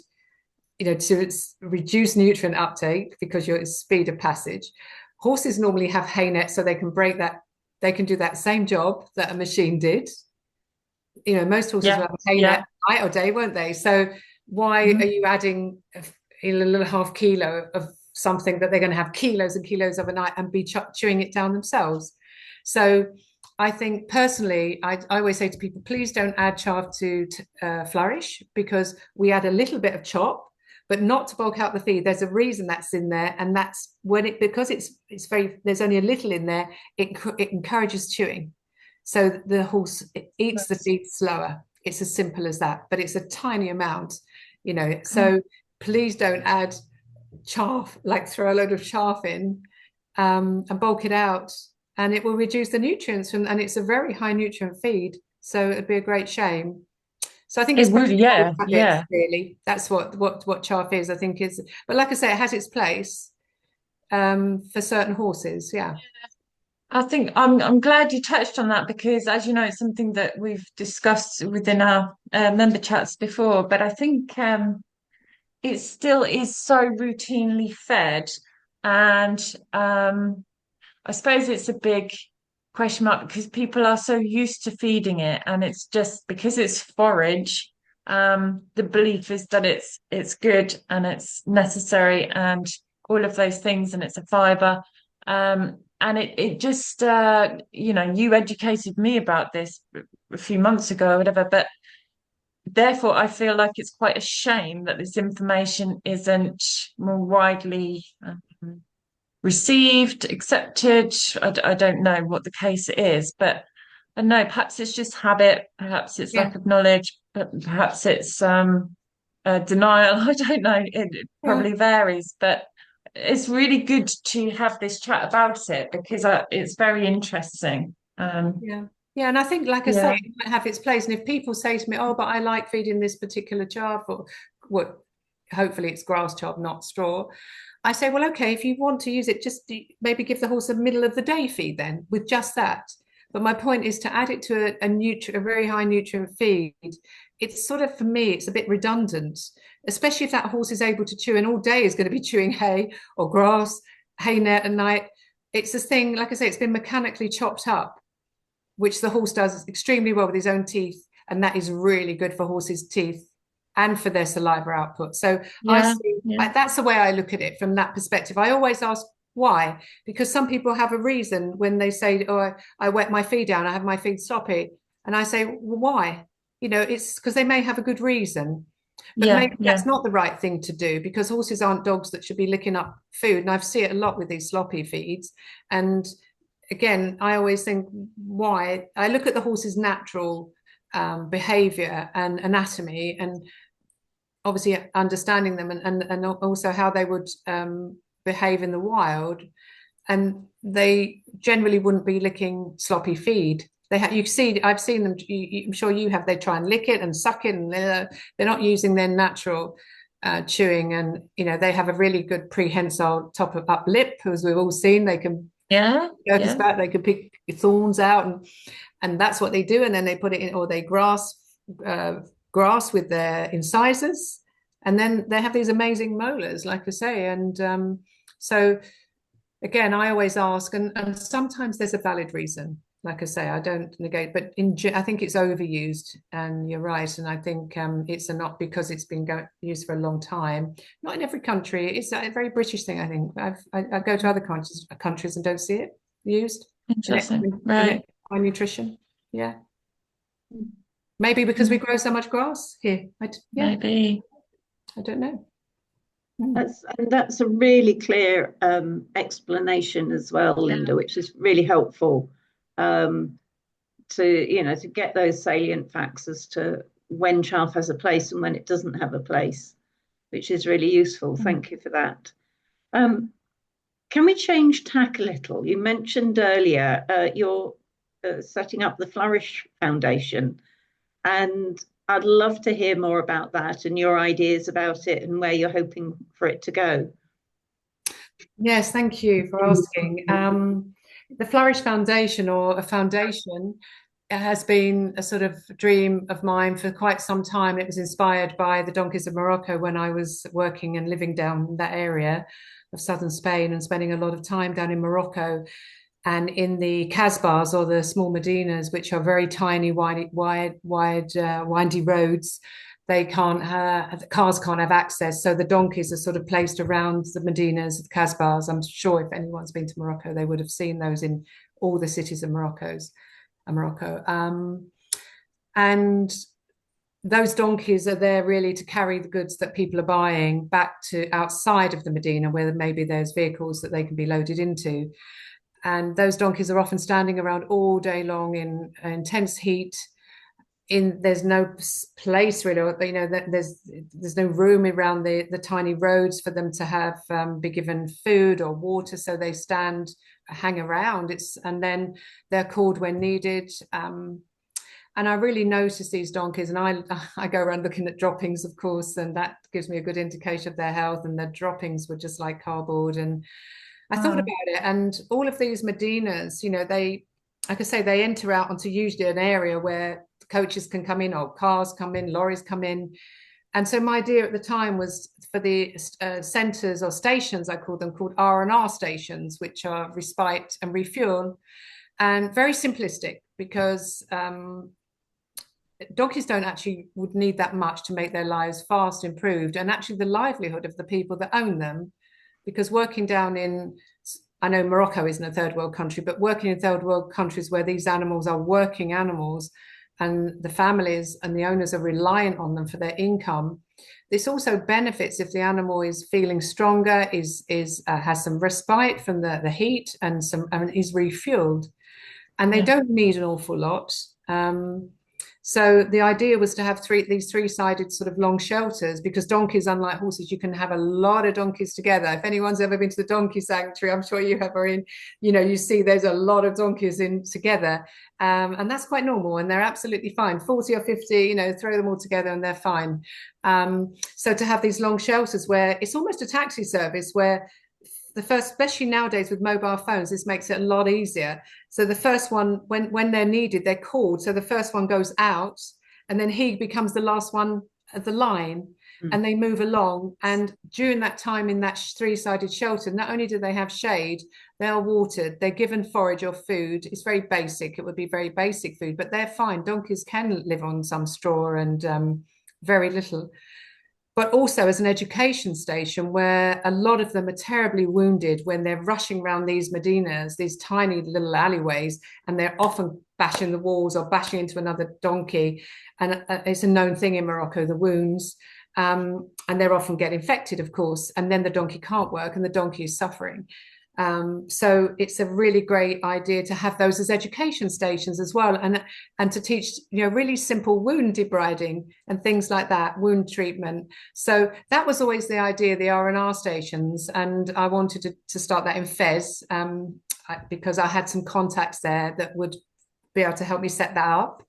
to reduce nutrient uptake because your speed of passage? Horses normally have hay nets, so they can they can do that same job that a machine did. Most horses will have a hay net night or day, won't they? So why are you adding a little half kilo of something that they're going to have kilos and kilos overnight and be chewing it down themselves? So I think personally, I always say to people, please don't add chaff to Flourish, because we add a little bit of chop, but not to bulk out the feed. There's a reason that's in there, and that's because there's only a little in there, it encourages chewing. So the horse eats the feed slower. It's as simple as that, but it's a tiny amount, So please don't add chaff, like throw a load of chaff in and bulk it out. And it will reduce the nutrients, and it's a very high nutrient feed. So it'd be a great shame. So I think it's really. That's what chaff is, I think is. But like I say, it has its place for certain horses. Yeah. I think I'm glad you touched on that, because, as you know, it's something that we've discussed within our member chats before. But I think it still is so routinely fed, and I suppose it's a big question mark because people are so used to feeding it, and it's just because it's forage. The belief is that it's good and it's necessary and all of those things, and it's a fiber. it just you educated me about this a few months ago or whatever, but therefore I feel like it's quite a shame that this information isn't more widely received, accepted. I don't know what the case is, but I don't know, perhaps it's just habit, perhaps it's lack of knowledge, but perhaps it's denial. I don't know. It probably varies, but it's really good to have this chat about it because it's very interesting. And I think, like I say, it might have its place. And if people say to me, "Oh, but I like feeding this particular chaff," or what, hopefully it's grass chop, not straw, I say, well, okay, if you want to use it, just maybe give the horse a middle of the day feed then with just that. But my point is to add it to a very high nutrient feed. It's sort of, for me, it's a bit redundant, especially if that horse is able to chew and all day is going to be chewing hay or grass, hay net at night. It's this thing, like I say, it's been mechanically chopped up, which the horse does extremely well with his own teeth. And that is really good for horses' teeth and for their saliva output. So that's the way I look at it from that perspective. I always ask why, because some people have a reason when they say, "Oh, I wet my feed down, I have my feed sloppy," and I say, well, why? It's because they may have a good reason, but maybe that's not the right thing to do, because horses aren't dogs that should be licking up food. And I see it a lot with these sloppy feeds. And again, I always think, why? I look at the horse's natural behavior and anatomy, and obviously understanding them, and also how they would behave in the wild, and they generally wouldn't be licking sloppy feed. I've seen them. I'm sure you have. They try and lick it and suck it, and they're not using their natural chewing. And they have a really good prehensile up lip, as we've all seen. They can back. They can pick thorns out, and that's what they do. And then they put it in, or they grass with their incisors, and then they have these amazing molars, like I say. And so again, I always ask, and sometimes there's a valid reason, like I say, I don't negate, but I think it's overused, and you're right. And I think it's not because it's been used for a long time. Not in every country. It's a very British thing, I think. I go to other countries and don't see it used. Interesting. Right. By nutrition. Yeah. Maybe because we grow so much grass here. Maybe. I don't know. That's a really clear explanation as well, Linda, which is really helpful to get those salient facts as to when chaff has a place and when it doesn't have a place, which is really useful. Thank you for that. Can we change tack a little? You mentioned earlier you're setting up the Flourish Foundation, and I'd love to hear more about that and your ideas about it and where you're hoping for it to go. Yes, thank you for asking. The Flourish Foundation, or a foundation, has been a sort of dream of mine for quite some time. It was inspired by the donkeys of Morocco when I was working and living down that area of southern Spain and spending a lot of time down in Morocco. And in the Kasbahs, or the small Medinas, which are very tiny, windy roads, the cars can't have access. So the donkeys are sort of placed around the Medinas, the Kasbahs. I'm sure if anyone's been to Morocco, they would have seen those in all the cities of Morocco. And those donkeys are there really to carry the goods that people are buying back to outside of the Medina, where maybe there's vehicles that they can be loaded into. And those donkeys are often standing around all day long in intense heat. There's no place really, there's no room around the tiny roads for them to have be given food or water, so they hang around. And then they're called when needed. And I really notice these donkeys, and I go around looking at droppings, of course, and that gives me a good indication of their health. And their droppings were just like cardboard. And I thought about it, and all of these Medinas, they, like I say, they enter out onto usually an area where coaches can come in, or cars come in, lorries come in. And so my idea at the time was for the centres or stations, I call them, called R&R stations, which are respite and refuel, and very simplistic, because donkeys would need that much to make their lives fast improved, and actually the livelihood of the people that own them. Because working down in I know Morocco isn't a third world country, but working in third world countries where these animals are working animals and the families and the owners are reliant on them for their income, this also benefits if the animal is feeling stronger, has some respite from the heat and is refueled. And they don't need an awful lot. So the idea was to have these three-sided sort of long shelters, because donkeys, unlike horses, you can have a lot of donkeys together. If anyone's ever been to the donkey sanctuary, I'm sure you have, Irene, you see there's a lot of donkeys in together. And that's quite normal, and they're absolutely fine. 40 or 50, throw them all together and they're fine. So to have these long shelters where it's almost a taxi service, where the first, especially nowadays with mobile phones, this makes it a lot easier. So the first one, when they're needed, they're called. So the first one goes out, and then he becomes the last one at the line, and they move along. And during that time in that three-sided shelter, not only do they have shade, they are watered, they're given forage or food. It's very basic. It would be very basic food, but they're fine. Donkeys can live on some straw and very little. But also as an education station, where a lot of them are terribly wounded when they're rushing around these medinas, these tiny little alleyways, and they're often bashing the walls or bashing into another donkey. And it's a known thing in Morocco, the wounds. And they're often get infected, of course, and then the donkey can't work and the donkey is suffering. So it's a really great idea to have those as education stations as well, and to teach really simple wound debriding and things like that, wound treatment. So that was always the idea, the R&R stations, and I wanted to start that in Fez because I had some contacts there that would be able to help me set that up.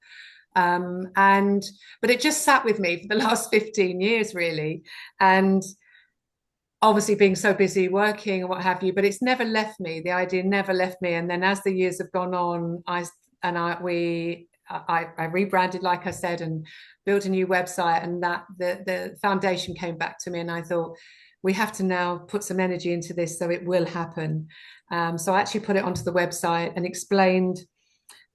But it just sat with me for the last 15 years really, and obviously being so busy working and what have you, but it's never left me. The idea never left me. And then as the years have gone on, I rebranded, like I said, and built a new website, and that the foundation came back to me, and I thought, we have to now put some energy into this so it will happen. So I actually put it onto the website and explained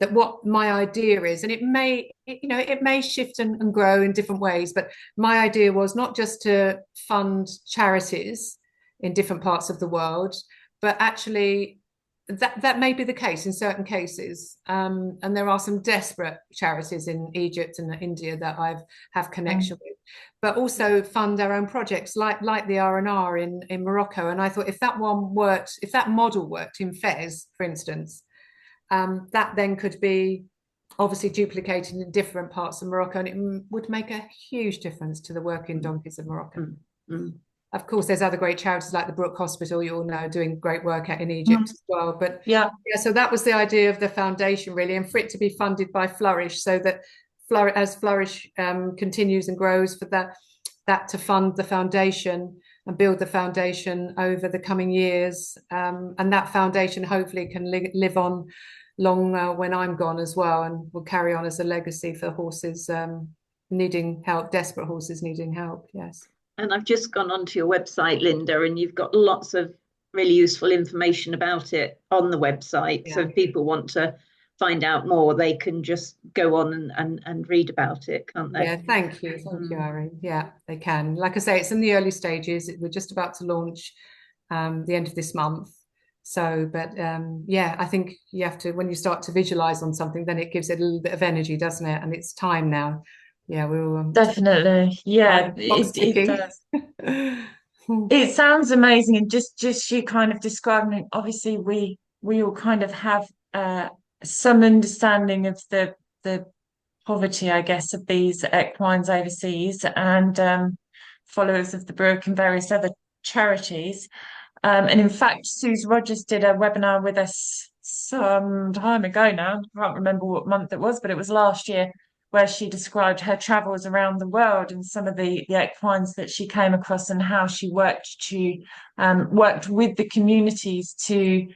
that what my idea is, and it may shift and grow in different ways, but my idea was not just to fund charities in different parts of the world, but actually that may be the case in certain cases. And there are some desperate charities in Egypt and India that I have connection with, but also fund our own projects like the R&R in Morocco. And I thought, if that model worked in Fez, for instance, that then could be obviously duplicated in different parts of Morocco, and it would make a huge difference to the working donkeys of Morocco. Of course, there's other great charities like the Brook Hospital, you all know, doing great work out in Egypt as well. But yeah, so that was the idea of the foundation really, and for it to be funded by Flourish, so that as Flourish continues and grows, for that to fund the foundation and build the foundation over the coming years, and that foundation hopefully can live on long when I'm gone as well, and will carry on as a legacy for horses needing help, desperate horses needing help. Yes. And I've just gone onto your website, Linda, and you've got lots of really useful information about it on the website. Yeah. So if people want to find out more, they can just go on and read about it, can't they? Yeah, thank you, Irene. Yeah, they can. Like I say, it's in the early stages. We're just about to launch the end of this month. So, but yeah, I think you have to, when you start to visualize on something, then it gives it a little bit of energy, doesn't it? And it's time now. Yeah, we'll definitely. Yeah, it does. It sounds amazing, and just you kind of describing it. Obviously, we all kind of have some understanding of the poverty, I guess, of these equines overseas, and followers of the Brook and various other charities. And in fact, Suze Rogers did a webinar with us some time ago now. I can't remember what month it was, but it was last year, where she described her travels around the world and some of the equines that she came across, and how she worked with the communities to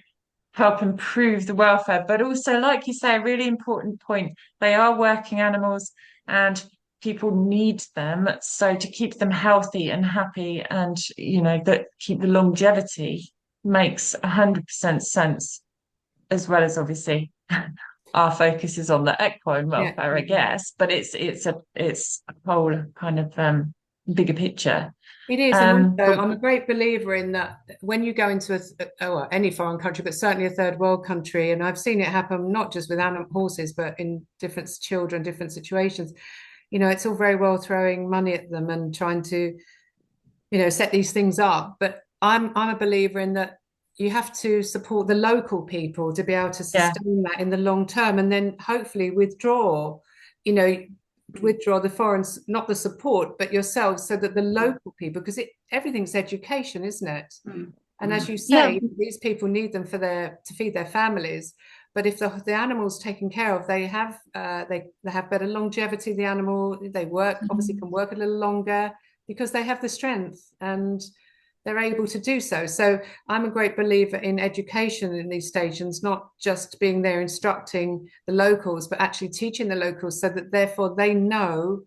help improve the welfare. But also, like you say, a really important point, they are working animals and people need them. So to keep them healthy and happy, and that keep the longevity, makes 100% sense, as well as obviously our focus is on the equine welfare, I guess, but it's a whole kind of bigger picture. It is, and also But I'm a great believer in that when you go into any foreign country, but certainly a third world country, and I've seen it happen not just with animal horses, but in different children, different situations. It's all very well throwing money at them and trying to, set these things up. But I'm a believer in that you have to support the local people to be able to yeah, sustain that in the long term, and then hopefully withdraw the foreign, not the support, but yourselves, so that the local people, because everything's education, isn't it? And as you yeah, say, these people need them to feed their families. But if the animal's taken care of, they have better longevity. The animal, they obviously can work a little longer because they have the strength and they're able to do so. So I'm a great believer in education in these stations, not just being there instructing the locals, but actually teaching the locals so that therefore they know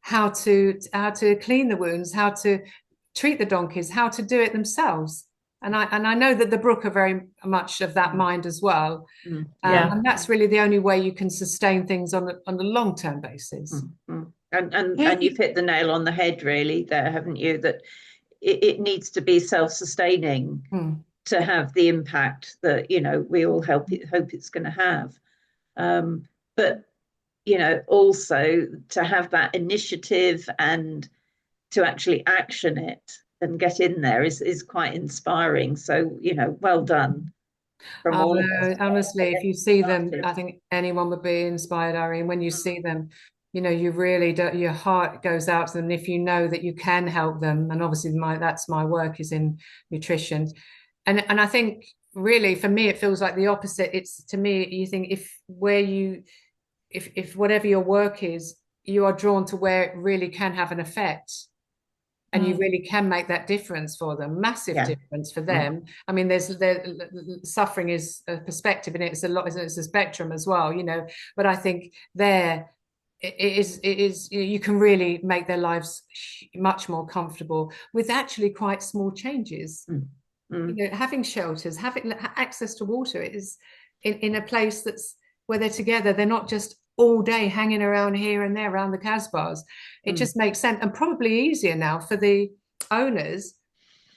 how to clean the wounds, how to treat the donkeys, how to do it themselves. And I know that the Brook are very much of that mind as well. yeah. And that's really the only way you can sustain things on a long-term basis. And you've hit the nail on the head, really, there, haven't you? That it needs to be self-sustaining to have the impact that we all hope it's going to have. But also to have that initiative and to actually action it and get in there is quite inspiring. So well done from all of us. Honestly, if you see them, I think anyone would be inspired, Irene. When you see them, you really do, your heart goes out to them. And if you know that you can help them, and obviously that's my work is in nutrition, and I think really for me it feels like the opposite. It's, to me, you think if whatever your work is, you are drawn to where it really can have an effect. And you really can make that difference for them, massive difference for them. I mean, suffering is a perspective, and it's a spectrum as well, But I think it is you can really make their lives much more comfortable with actually quite small changes. Having shelters, having access to water is in a place where they're together. They're not just all day hanging around here and there around the Casbahs. It just makes sense, and probably easier now for the owners,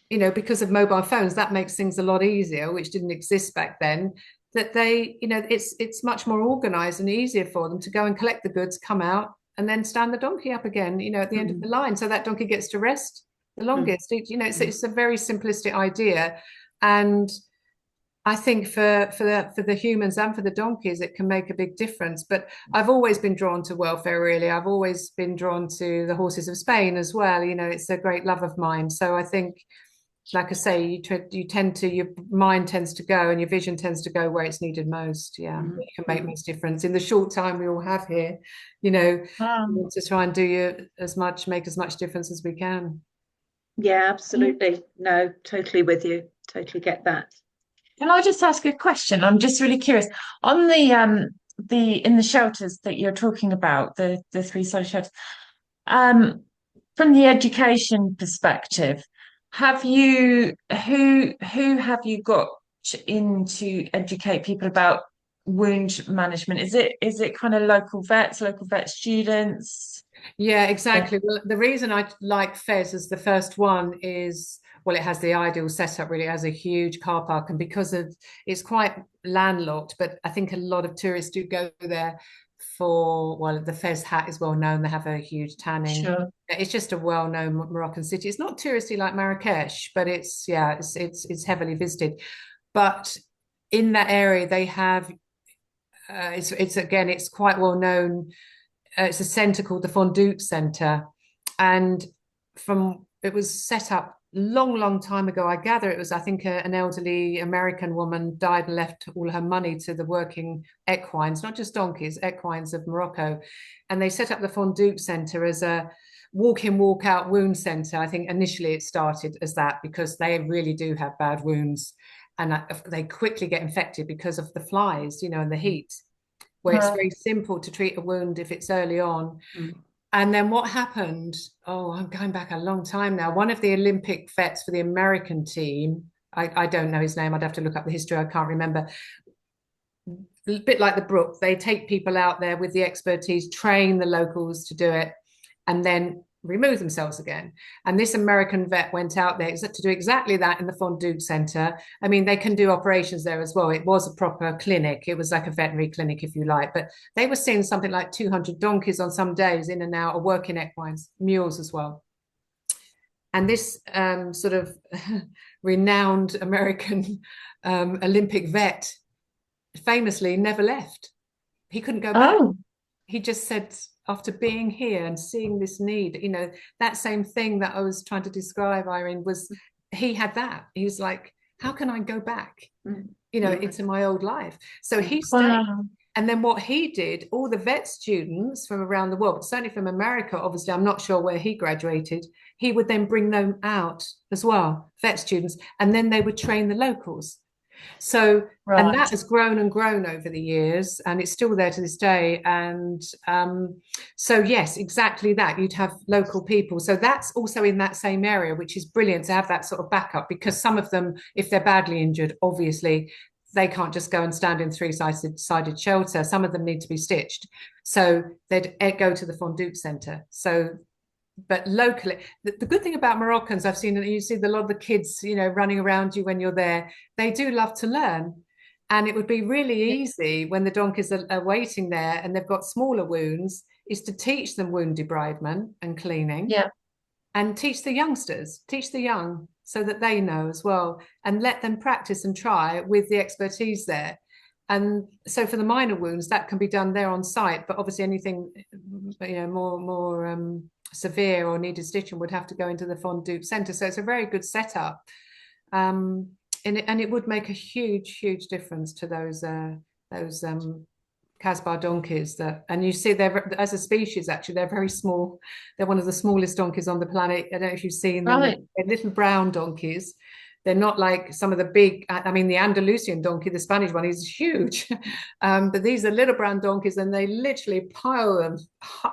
because of mobile phones. That makes things a lot easier, which didn't exist back then. That they, it's much more organized and easier for them to go and collect the goods, come out, and then stand the donkey up again, at the end of the line, so that donkey gets to rest the longest. It's a very simplistic idea, and I think for the humans and for the donkeys, it can make a big difference. But I've always been drawn to welfare, really. I've always been drawn to the horses of Spain as well. It's a great love of mine. So I think, like I say, your mind tends to go and your vision tends to go where it's needed most. Yeah, it can make most difference in the short time we all have here. To try and make as much difference as we can. Yeah, absolutely. No, totally with you. Totally get that. Can I just ask a question? I'm just really curious. On in the shelters that you're talking about, the three side shelters, from the education perspective, who have you got in to educate people about wound management? Is it kind of local vet students? Yeah, exactly. Well, the reason I like Fez as the first one is, well, it has the ideal setup, really. It has a huge car park, and because it's quite landlocked, but I think a lot of tourists do go there the Fez hat is well known. They have a huge tanning. Sure. It's just a well-known Moroccan city. It's not touristy like Marrakesh, but it's heavily visited. But in that area, they have it's quite well known. It's a centre called the Fondouk Centre, and it was set up long time ago. I gather it was, I think, an elderly American woman died and left all her money to the working equines, not just donkeys, equines of Morocco, and they set up the Fondouk Centre as a walk-in, walk-out wound centre. I think initially it started as that because they really do have bad wounds, and they quickly get infected because of the flies, and the heat, where it's very simple to treat a wound if it's early on. And then what happened, I'm going back a long time now, one of the Olympic vets for the American team, I don't know his name, I'd have to look up the history, I can't remember. A bit like the Brook, they take people out there with the expertise, train the locals to do it, and then remove themselves again. And this American vet went out there to do exactly that in the Fondue Centre. I mean, they can do operations there as well. It was a proper clinic. It was like a veterinary clinic, if you like. But they were seeing something like 200 donkeys on some days in and out, or working equines, mules as well. And this sort of renowned American Olympic vet famously never left. He couldn't go back. Oh, He just said, after being here and seeing this need, you know, that same thing that I was trying to describe, Irene, was he had that. He was like, how can I go back, you know, into my old life? So he stayed. wow. And then what he did, all the vet students from around the world, but certainly from America, obviously, I'm not sure where he graduated, he would then bring them out as well, vet students, and then they would train the locals. So, Right. and that has grown and grown over the years, and it's still there to this day. And so, yes, exactly that. You'd have local people. So that's also in that same area, which is brilliant to have that sort of backup, because some of them, if they're badly injured, obviously, they can't just go and stand in three-sided shelter. Some of them need to be stitched. So they'd go to the Fondue Centre. So, but locally, the good thing about Moroccans, I've seen, you see a lot of the kids, you know, running around you when you're there. They do love to learn. And it would be really easy when the donkeys are waiting there and they've got smaller wounds, is to teach them wound debridement and cleaning. Yeah. And teach the youngsters, teach the young, so that they know as well, and let them practice and try with the expertise there. And so for the minor wounds, that can be done there on site, but obviously anything, you know, more severe or needed stitching would have to go into the Fondue Centre. So it's a very good setup, and it would make a huge difference to those Casbah donkeys. And you see, they're, as a species, actually, they're very small. They're one of the smallest donkeys on the planet. I don't know if you've seen them. Right. They're little brown donkeys. They're not like some of the big, I mean, the Andalusian donkey, the Spanish one, is huge. But these are little brown donkeys, and they literally pile them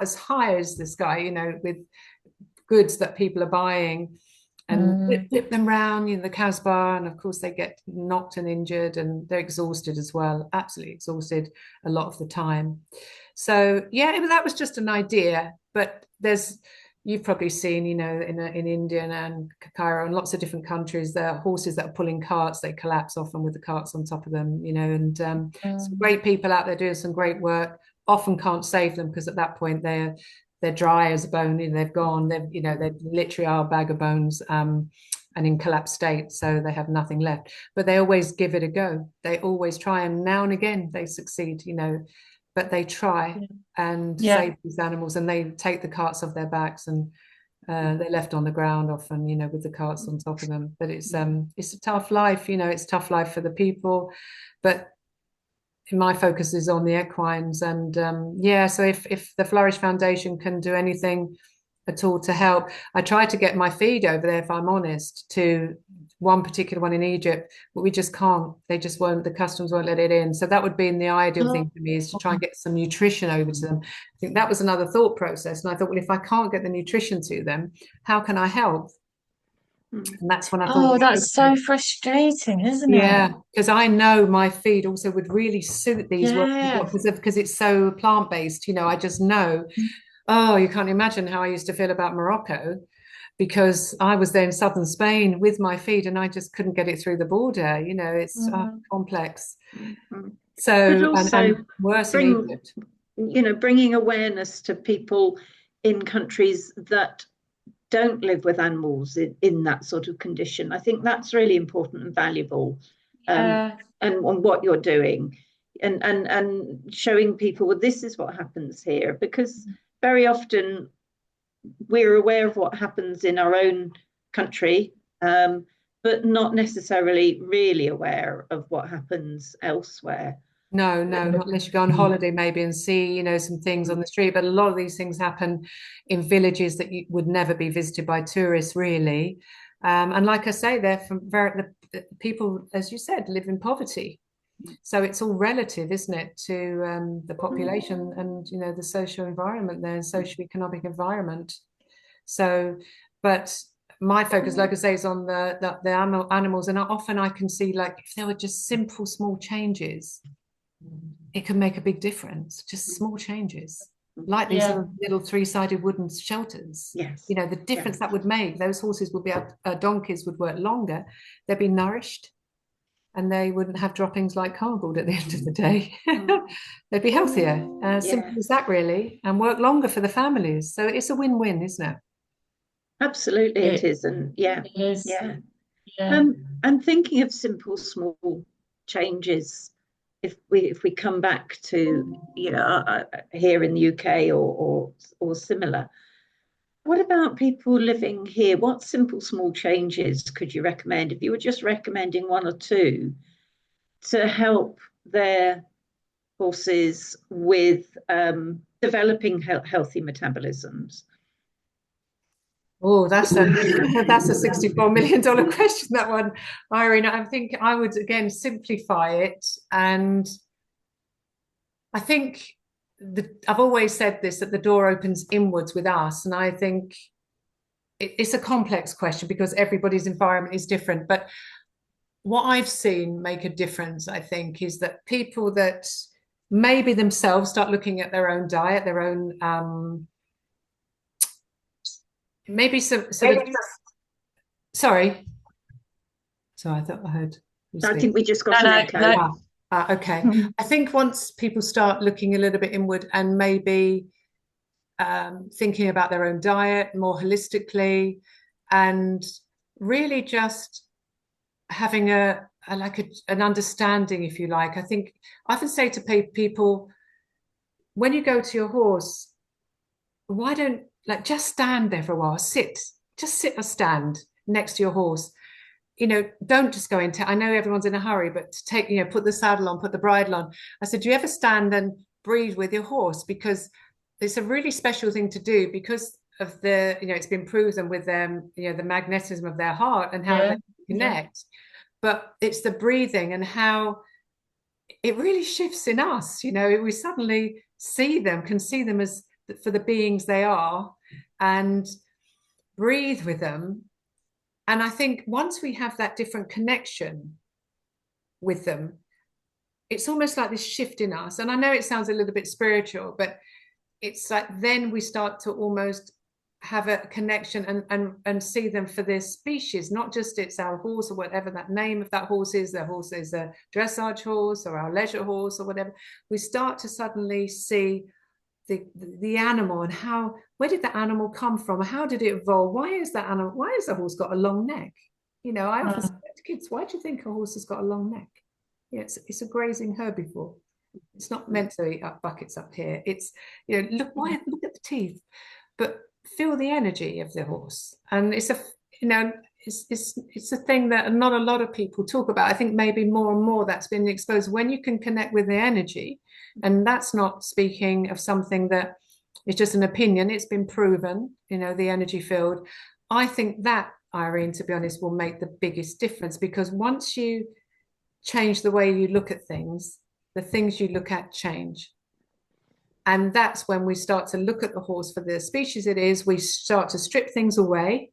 as high as the sky, you know, with goods that people are buying, and whip them round, you know, the Casbah, and of course they get knocked and injured, and they're exhausted as well, absolutely exhausted a lot of the time. So yeah, that was just an idea, but you've probably seen, you know, in India and Cairo and lots of different countries, there are horses that are pulling carts. They collapse often with the carts on top of them, you know, and some great people out there doing some great work. Often can't save them, because at that point they're dry as a bone, you know, they've gone, you know, they literally are a bag of bones, and in collapsed state, so they have nothing left. But they always give it a go. They always try, and now and again they succeed, you know, but they try and save these animals, and they take the carts off their backs, and they're left on the ground often, you know, with the carts on top of them. But it's a tough life, you know, it's a tough life for the people, but my focus is on the equines. And so if the Flourish Foundation can do anything at all to help, I try to get my feed over there, if I'm honest, to one particular one in Egypt, but we just can't. They just won't, the customs won't let it in. So that would be the ideal thing for me, is to try and get some nutrition over to them. I think that was another thought process. And I thought, well, if I can't get the nutrition to them, how can I help? And that's when I thought, oh, that's so frustrating, isn't it? yeah, because I know my feed also would really suit these Yeah. because it's so plant-based, you know. I just know. Oh, you can't imagine how I used to feel about Morocco, because I was there in southern Spain with my feed, and I just couldn't get it through the border, you know. It's complex. So, but also and worse in Egypt. You know, bringing awareness to people in countries that don't live with animals in that sort of condition. I think that's really important and valuable, and what you're doing, and showing people, well, this is what happens here, because very often we're aware of what happens in our own country, but not necessarily really aware of what happens elsewhere. No, not unless you go on holiday maybe and see, you know, some things on the street. But a lot of these things happen in villages that you would never be visited by tourists, really. And like I say, they're from the people, as you said, live in poverty. So it's all relative, isn't it, to the population and, you know, the social environment there, socio-economic environment. So, but my focus, like I say, is on the animals. And often I can see, like, if there were just simple, small changes, it can make a big difference, just small changes. like these little three-sided wooden shelters. Yes. You know, the difference that would make. Those horses would be donkeys would work longer. They'd be nourished, and they wouldn't have droppings like cardboard at the end of the day. They'd be healthier. Simple as that, really, and work longer for the families. So it's a win-win, isn't it? Absolutely, it is. And it is. Yeah. I'm thinking of simple, small changes. If we come back to, you know, here in the UK or similar, what about people living here? What simple, small changes could you recommend if you were just recommending one or two to help their horses with developing healthy metabolisms? Oh, that's a $64 million question, that one, Irene. I think I would again simplify it, and I think I've always said this, that the door opens inwards with us, and I think it's a complex question because everybody's environment is different. But what I've seen make a difference, I think, is that people that maybe themselves start looking at their own diet, their own maybe some sort of sorry, I thought I heard I think we just got an echo. Okay. I think once people start looking a little bit inward and maybe thinking about their own diet more holistically, and really just having an understanding, if you like. I think I often say to people, when you go to your horse, why don't just stand there for a while, just sit or stand next to your horse. You know, don't just go into, I know everyone's in a hurry, but to take, you know, put the saddle on, put the bridle on. I said, do you ever stand and breathe with your horse? Because it's a really special thing to do because of the, you know, it's been proven with them, you know, the magnetism of their heart and how they connect. But it's the breathing and how it really shifts in us. You know, we suddenly can see them as for the beings they are, and breathe with them. And I think once we have that different connection with them, it's almost like this shift in us. And I know it sounds a little bit spiritual, but it's like then we start to almost have a connection and see them for their species, not just it's our horse or whatever that name of that horse is. Their horse is a dressage horse or our leisure horse or whatever. We start to suddenly see the animal and where did the animal come from? How did it evolve? Why is the horse got a long neck? You know, I often say to kids, why do you think a horse has got a long neck? Yeah, it's a grazing herbivore. It's not meant to eat up buckets up here. It's, you know, look at the teeth, but feel the energy of the horse. And it's a, you know, it's a thing that not a lot of people talk about. I think maybe more and more that's been exposed when you can connect with the energy. And that's not speaking of something that is just an opinion. It's been proven, you know, the energy field. I think that, Irene, to be honest, will make the biggest difference, because once you change the way you look at things, the things you look at change. And that's when we start to look at the horse for the species it is. We start to strip things away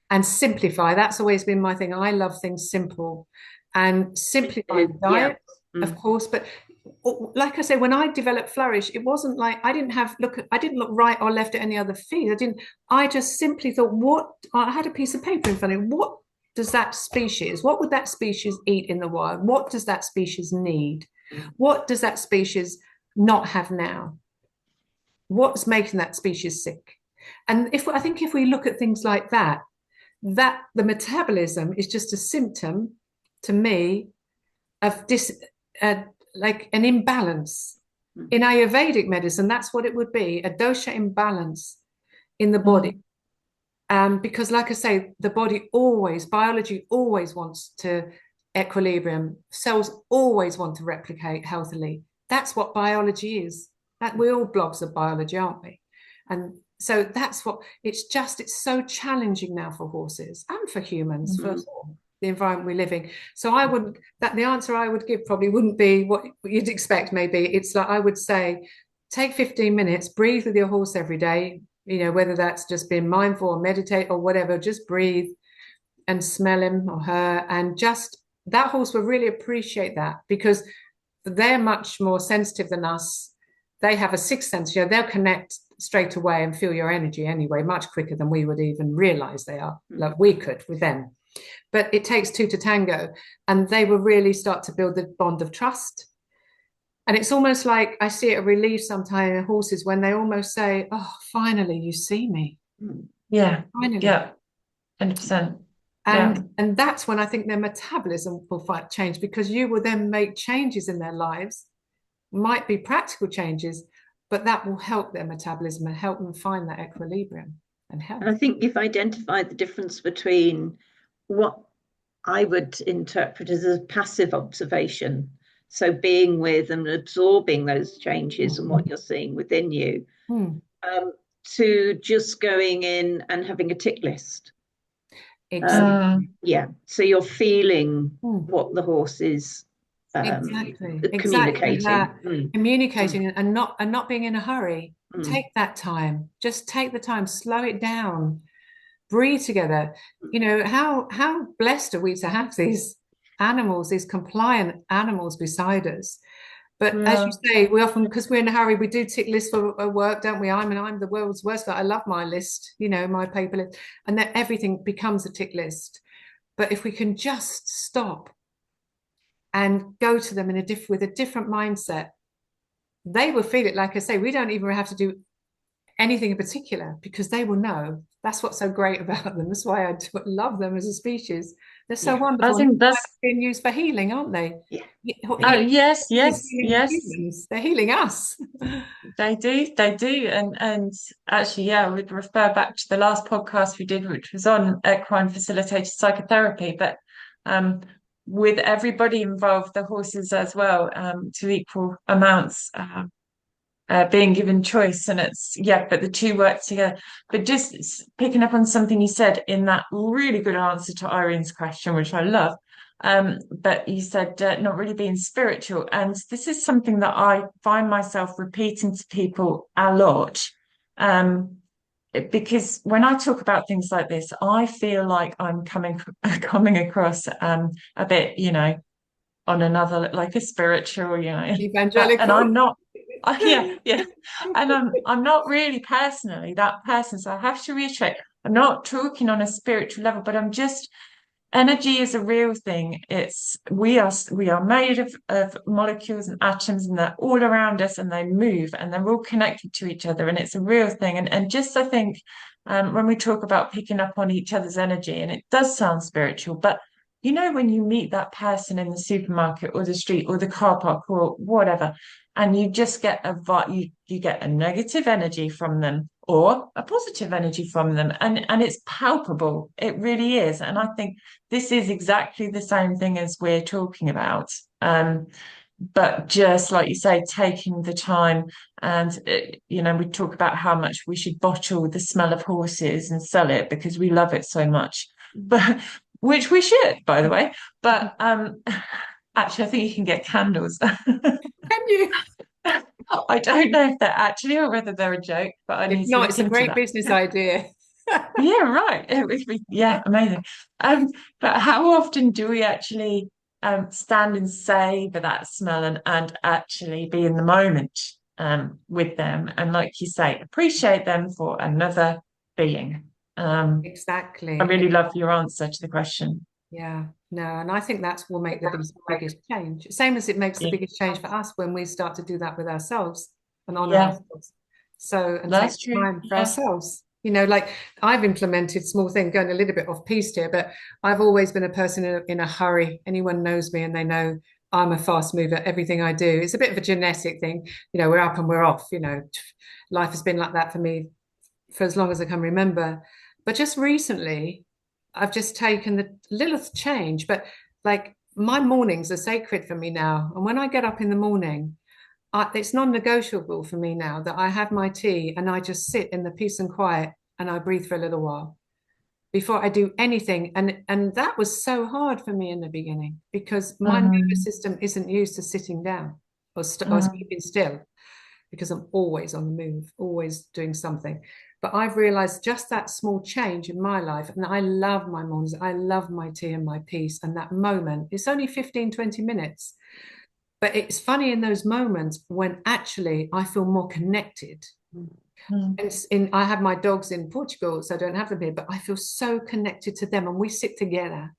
and simplify. That's always been my thing. I love things simple, and simplify the diet, of course. But like I say, when I developed Flourish, it wasn't like I didn't look right or left at any other feed. I just simply thought, I had a piece of paper in front of me. What would that species eat in the wild? What does that species need? What does that species not have now? What's making that species sick? And I think if we look at things like that the metabolism is just a symptom to me of like an imbalance. In Ayurvedic medicine, that's what it would be, a dosha imbalance in the body. Because like I say, the biology always wants to equilibrium. Cells always want to replicate healthily. That's what biology is. That we're all blobs of biology, aren't we? And so that's what it's so challenging now for horses and for humans, for the environment we live in. So the answer I would give probably wouldn't be what you'd expect. Maybe it's like, I would say, take 15 minutes, breathe with your horse every day, you know, whether that's just being mindful or meditate or whatever, just breathe and smell him or her. And just that horse will really appreciate that, because they're much more sensitive than us they have a sixth sense. They'll connect straight away and feel your energy anyway, much quicker than we would even realize they are, like we could with them. But it takes two to tango, and they will really start to build the bond of trust. And it's almost like I see it a relief sometimes in horses when they almost say, "Oh, finally, you see me." Yeah. Finally. Yeah. 100%. Yeah. And that's when I think their metabolism will change, because you will then make changes in their lives, might be practical changes, but that will help their metabolism and help them find that equilibrium and health. And I think you've identified the difference between what I would interpret as a passive observation, so being with and absorbing those changes and what you're seeing within you, to just going in and having a tick list. Exactly. Yeah, so you're feeling what the horse is communicating. Communicating and not being in a hurry. Take that time. Just take the time, slow it down, breathe together. How blessed are we to have these animals, these compliant animals beside us. But as you say, we often, because we're in a hurry, we do tick lists for work, don't we? I'm the world's worst. I love my list, my paper list, and then everything becomes a tick list. But if we can just stop and go to them with a different mindset, they will feel it. Like I say, we don't even have to do anything in particular, because they will know. That's what's so great about them. That's why I love them as a species. They're so wonderful. I think that's being used for healing, aren't they? Yeah. Oh, yes. Humans. They're healing us. They do. And actually, we'd refer back to the last podcast we did, which was on equine facilitated psychotherapy, but with everybody involved, the horses as well, to equal amounts, being given choice. And but the two work together. But just picking up on something you said in that really good answer to Irene's question, which I love, but you said not really being spiritual. And this is something that I find myself repeating to people a lot, because when I talk about things like this, I feel like I'm coming across a bit, on another, like a spiritual, evangelical, and I'm not. And I'm not really personally that person, so I have to reiterate, I'm not talking on a spiritual level, but I'm just, energy is a real thing. We are made of molecules and atoms, and they're all around us, and they move, and they're all connected to each other, and it's a real thing. And just, I think, when we talk about picking up on each other's energy, and it does sound spiritual, but when you meet that person in the supermarket or the street or the car park or whatever, and you just get you get a negative energy from them or a positive energy from them, and it's palpable. It really is. And I think this is exactly the same thing as we're talking about. But just like you say, taking the time, and we talk about how much we should bottle the smell of horses and sell it because we love it so much, but which we should, by the way. But actually, I think you can get candles. Can you? I don't know if they're actually or whether they're a joke, but I need to look it's a into great that. business idea. Yeah, right. Amazing. But how often do we actually stand and savor that smell and actually be in the moment with them, and, like you say, appreciate them for another being? Exactly. I really love your answer to the question. Yeah, no, and I think that will make the biggest change. Same as it makes the biggest change for us when we start to do that with ourselves and honor ourselves. So, and that's take true. time for ourselves. Like I've implemented small thing, going a little bit off piste here, but I've always been a person in a hurry. Anyone knows me and they know I'm a fast mover. Everything I do, it's a bit of a genetic thing. We're up and we're off. Life has been like that for me for as long as I can remember. But just recently, I've just taken the little change, but like my mornings are sacred for me now. And when I get up in the morning, it's non-negotiable for me now that I have my tea and I just sit in the peace and quiet and I breathe for a little while before I do anything. And that was so hard for me in the beginning because my nervous system isn't used to sitting down or keeping still, because I'm always on the move, always doing something. But I've realized just that small change in my life, and I love my mornings, I love my tea and my peace, and that moment, it's only 15, 20 minutes, But it's funny in those moments when actually I feel more connected. I have my dogs in Portugal, so I don't have them here, but I feel so connected to them, and we sit together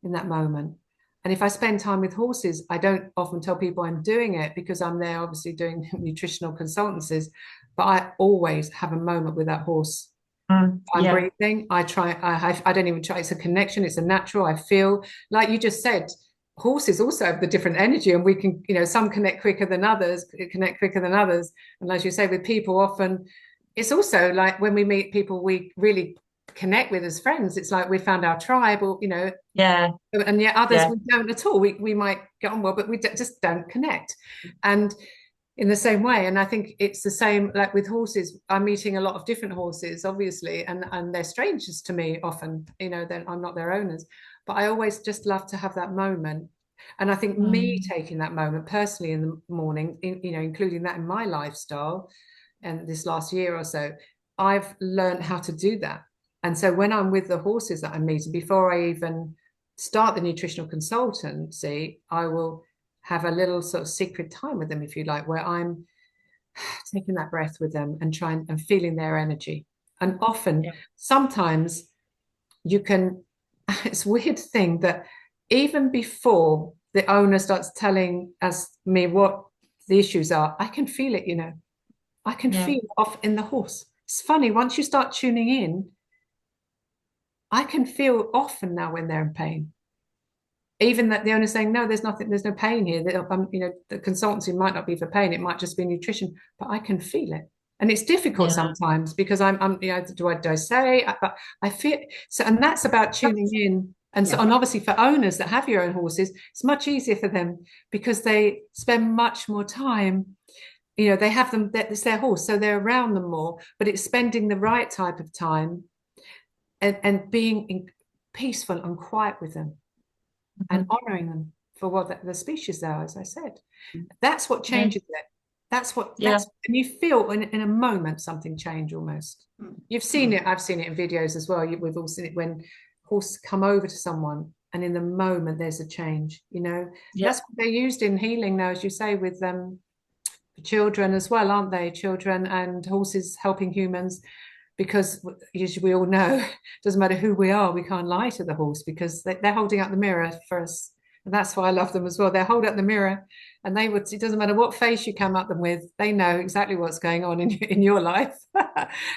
in that moment. And if I spend time with horses, I don't often tell people I'm doing it because I'm there obviously doing nutritional consultancies, but I always have a moment with that horse. I'm breathing. I don't even try. It's a connection. It's a natural. I feel like you just said, horses also have the different energy, and we can, some connect quicker than others, And as you say, with people, often it's also like when we meet people we really connect with as friends, it's like we found our tribe, or and yet others we don't at all. We might get on well, but we just don't connect. And in the same way, and I think it's the same like with horses. I'm meeting a lot of different horses, obviously, and they're strangers to me often. Then I'm not their owners, but I always just love to have that moment. And I think me taking that moment personally in the morning, including that in my lifestyle, and this last year or so, I've learned how to do that. And so when I'm with the horses that I'm meeting, before I even start the nutritional consultancy, I will have a little sort of secret time with them, if you like, where I'm taking that breath with them and trying and feeling their energy. And often, sometimes you can, it's a weird thing that even before the owner starts telling me what the issues are, I can feel it, I can feel it off in the horse. It's funny, once you start tuning in, I can feel often now when they're in pain. Even that the owner's saying, no, there's nothing, there's no pain here. The consultancy might not be for pain, it might just be nutrition, but I can feel it. And it's difficult sometimes because do I say, but I feel so, and that's about tuning in. And so, and obviously for owners that have your own horses, it's much easier for them because they spend much more time. They have them, it's their horse, so they're around them more, but it's spending the right type of time and being peaceful and quiet with them and honoring them for what the species are, as I said. That's what changes it. That's and you feel in a moment something change almost. You've seen it, I've seen it in videos as well. We've all seen it when horses come over to someone and in the moment there's a change, That's what they're used in healing now, as you say, with children as well, aren't they? Children and horses helping humans, because as we all know, it doesn't matter who we are, we can't lie to the horse because they're holding up the mirror for us. And that's why I love them as well. They hold up the mirror and it doesn't matter what face you come at them with, they know exactly what's going on in your life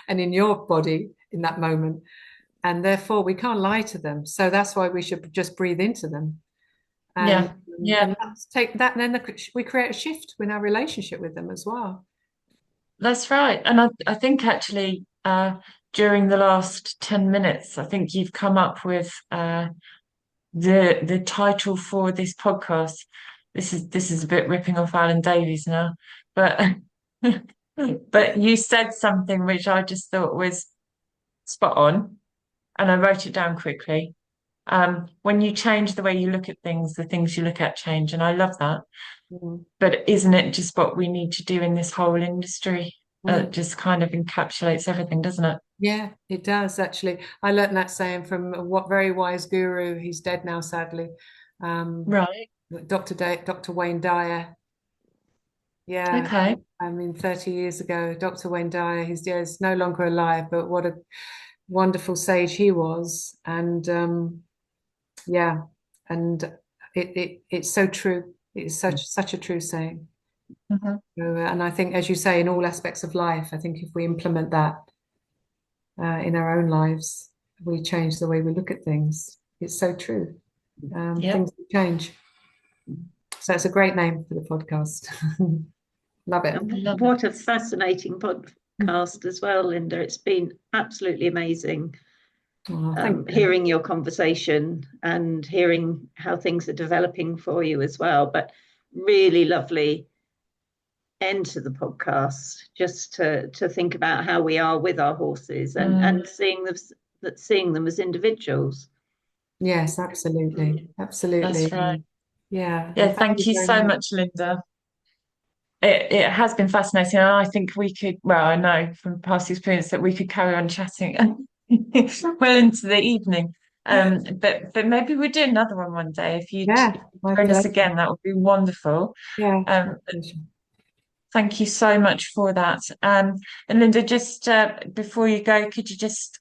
and in your body in that moment. And therefore we can't lie to them. So that's why we should just breathe into them. And take that, and then we create a shift in our relationship with them as well. That's right. And I think actually during the last 10 minutes, I think you've come up with the title for this podcast. This is a bit ripping off Alan Davies now, but but you said something which I just thought was spot on, and I wrote it down quickly. When you change the way you look at things, the things you look at change, and I love that. But isn't it just what we need to do in this whole industry? It just kind of encapsulates everything, doesn't it? Yeah, it does actually. I learned that saying from a very wise guru. He's dead now, sadly. Right. Dr. Wayne Dyer. Yeah. Okay. 30 years ago, Dr. Wayne Dyer, he's no longer alive, but what a wonderful sage he was. And and it's so true. It's such a true saying. And I think, as you say, in all aspects of life, I think if we implement that in our own lives, we change the way we look at things. It's so true. Things change. So it's a great name for the podcast. Love it. What a fascinating podcast as well, Linda. It's been absolutely amazing hearing your conversation and hearing how things are developing for you as well. But really lovely end to the podcast, just to think about how we are with our horses and seeing them as individuals. Yes, absolutely. That's right. Yeah. Thank you so much, Linda. It has been fascinating, and I think we could, well, I know from past experience that we could carry on chatting well into the evening. But maybe we'll do another one day. If you my join us pleasure. again, that would be wonderful. Yeah. Thank you so much for that. And Linda, just before you go, could you just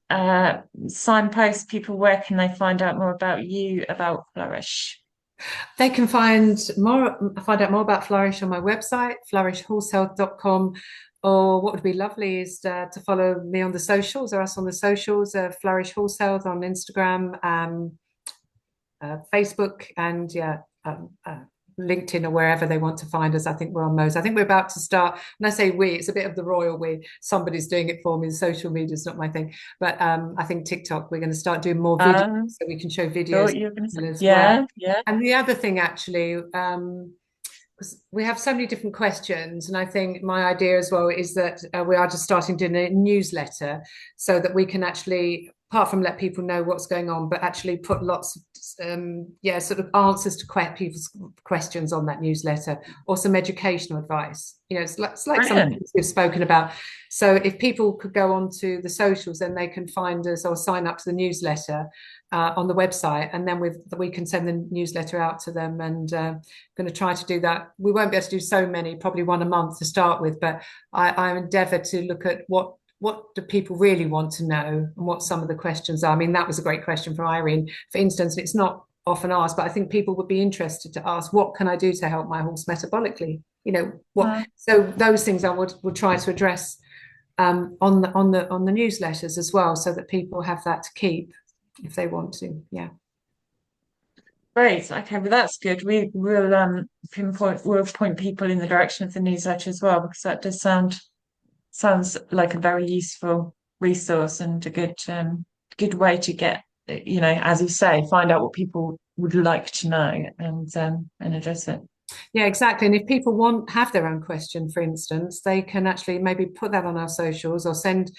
signpost people, where can they find out more about you, about Flourish? They can find out more about Flourish on my website, flourishhorsehealth.com. Or what would be lovely is to follow me on the socials, or us on the socials, Flourish Horse Health on Instagram, Facebook, and LinkedIn, or wherever they want to find us. I think we're on those. I think we're about to start. When I say we, it's a bit of the royal we. Somebody's doing it for me. Social media is not my thing, but I think TikTok, we're going to start doing more videos, so we can show videos as well. Yeah. And the other thing, actually, because we have so many different questions, and I think my idea as well is that we are just starting doing a newsletter, so that we can actually, apart from let people know what's going on, but actually put lots of sort of answers to people's questions on that newsletter, or some educational advice. It's like something we've spoken about. So if people could go onto the socials, then they can find us or sign up to the newsletter on the website, and then we can send the newsletter out to them. And going to try to do that. We won't be able to do so many, probably one a month to start with, but I endeavour to look at what do people really want to know, and what some of the questions are. I mean, that was a great question from Irene, for instance. It's not often asked, but I think people would be interested to ask, what can I do to help my horse metabolically? So those things I would try to address on the newsletters as well, so that people have that to keep if they want to. Yeah. Great. Okay, well that's good. We'll point people in the direction of the newsletter as well, because that does sounds like a very useful resource, and a good way to get, as you say, find out what people would like to know, and address it. Yeah, exactly. And if people have their own question, for instance, they can actually maybe put that on our socials, or send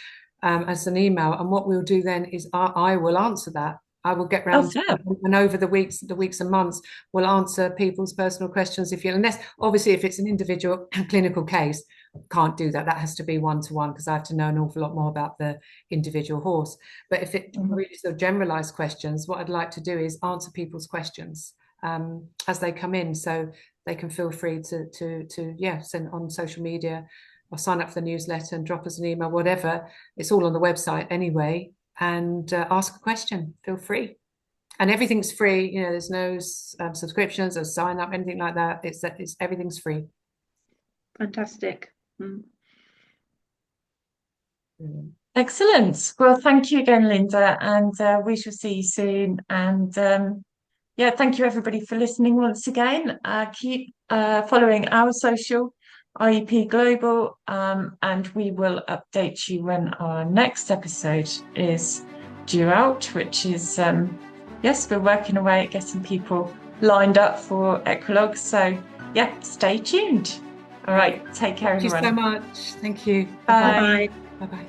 us an email. And what we'll do then is I will answer that. I will get round to it, and over the weeks and months, we'll answer people's personal questions. Unless obviously if it's an individual clinical case, can't do that. That has to be one-to-one, because I have to know an awful lot more about the individual horse. But if it really sort of generalized questions, what I'd like to do is answer people's questions as they come in, so they can feel free to send on social media, or sign up for the newsletter and drop us an email, whatever. It's all on the website anyway. And ask a question. Feel free, and everything's free. There's no subscriptions or sign up, anything like that. It's everything's free. Fantastic. Excellent. Well, thank you again, Linda, and we shall see you soon. And thank you everybody for listening once again. Keep following our social, IEP Global, and we will update you when our next episode is due out, which is we're working away at getting people lined up for Equilogue. So stay tuned. All right, take care, everyone. Thank you so much. Thank you. Bye. Bye. Bye.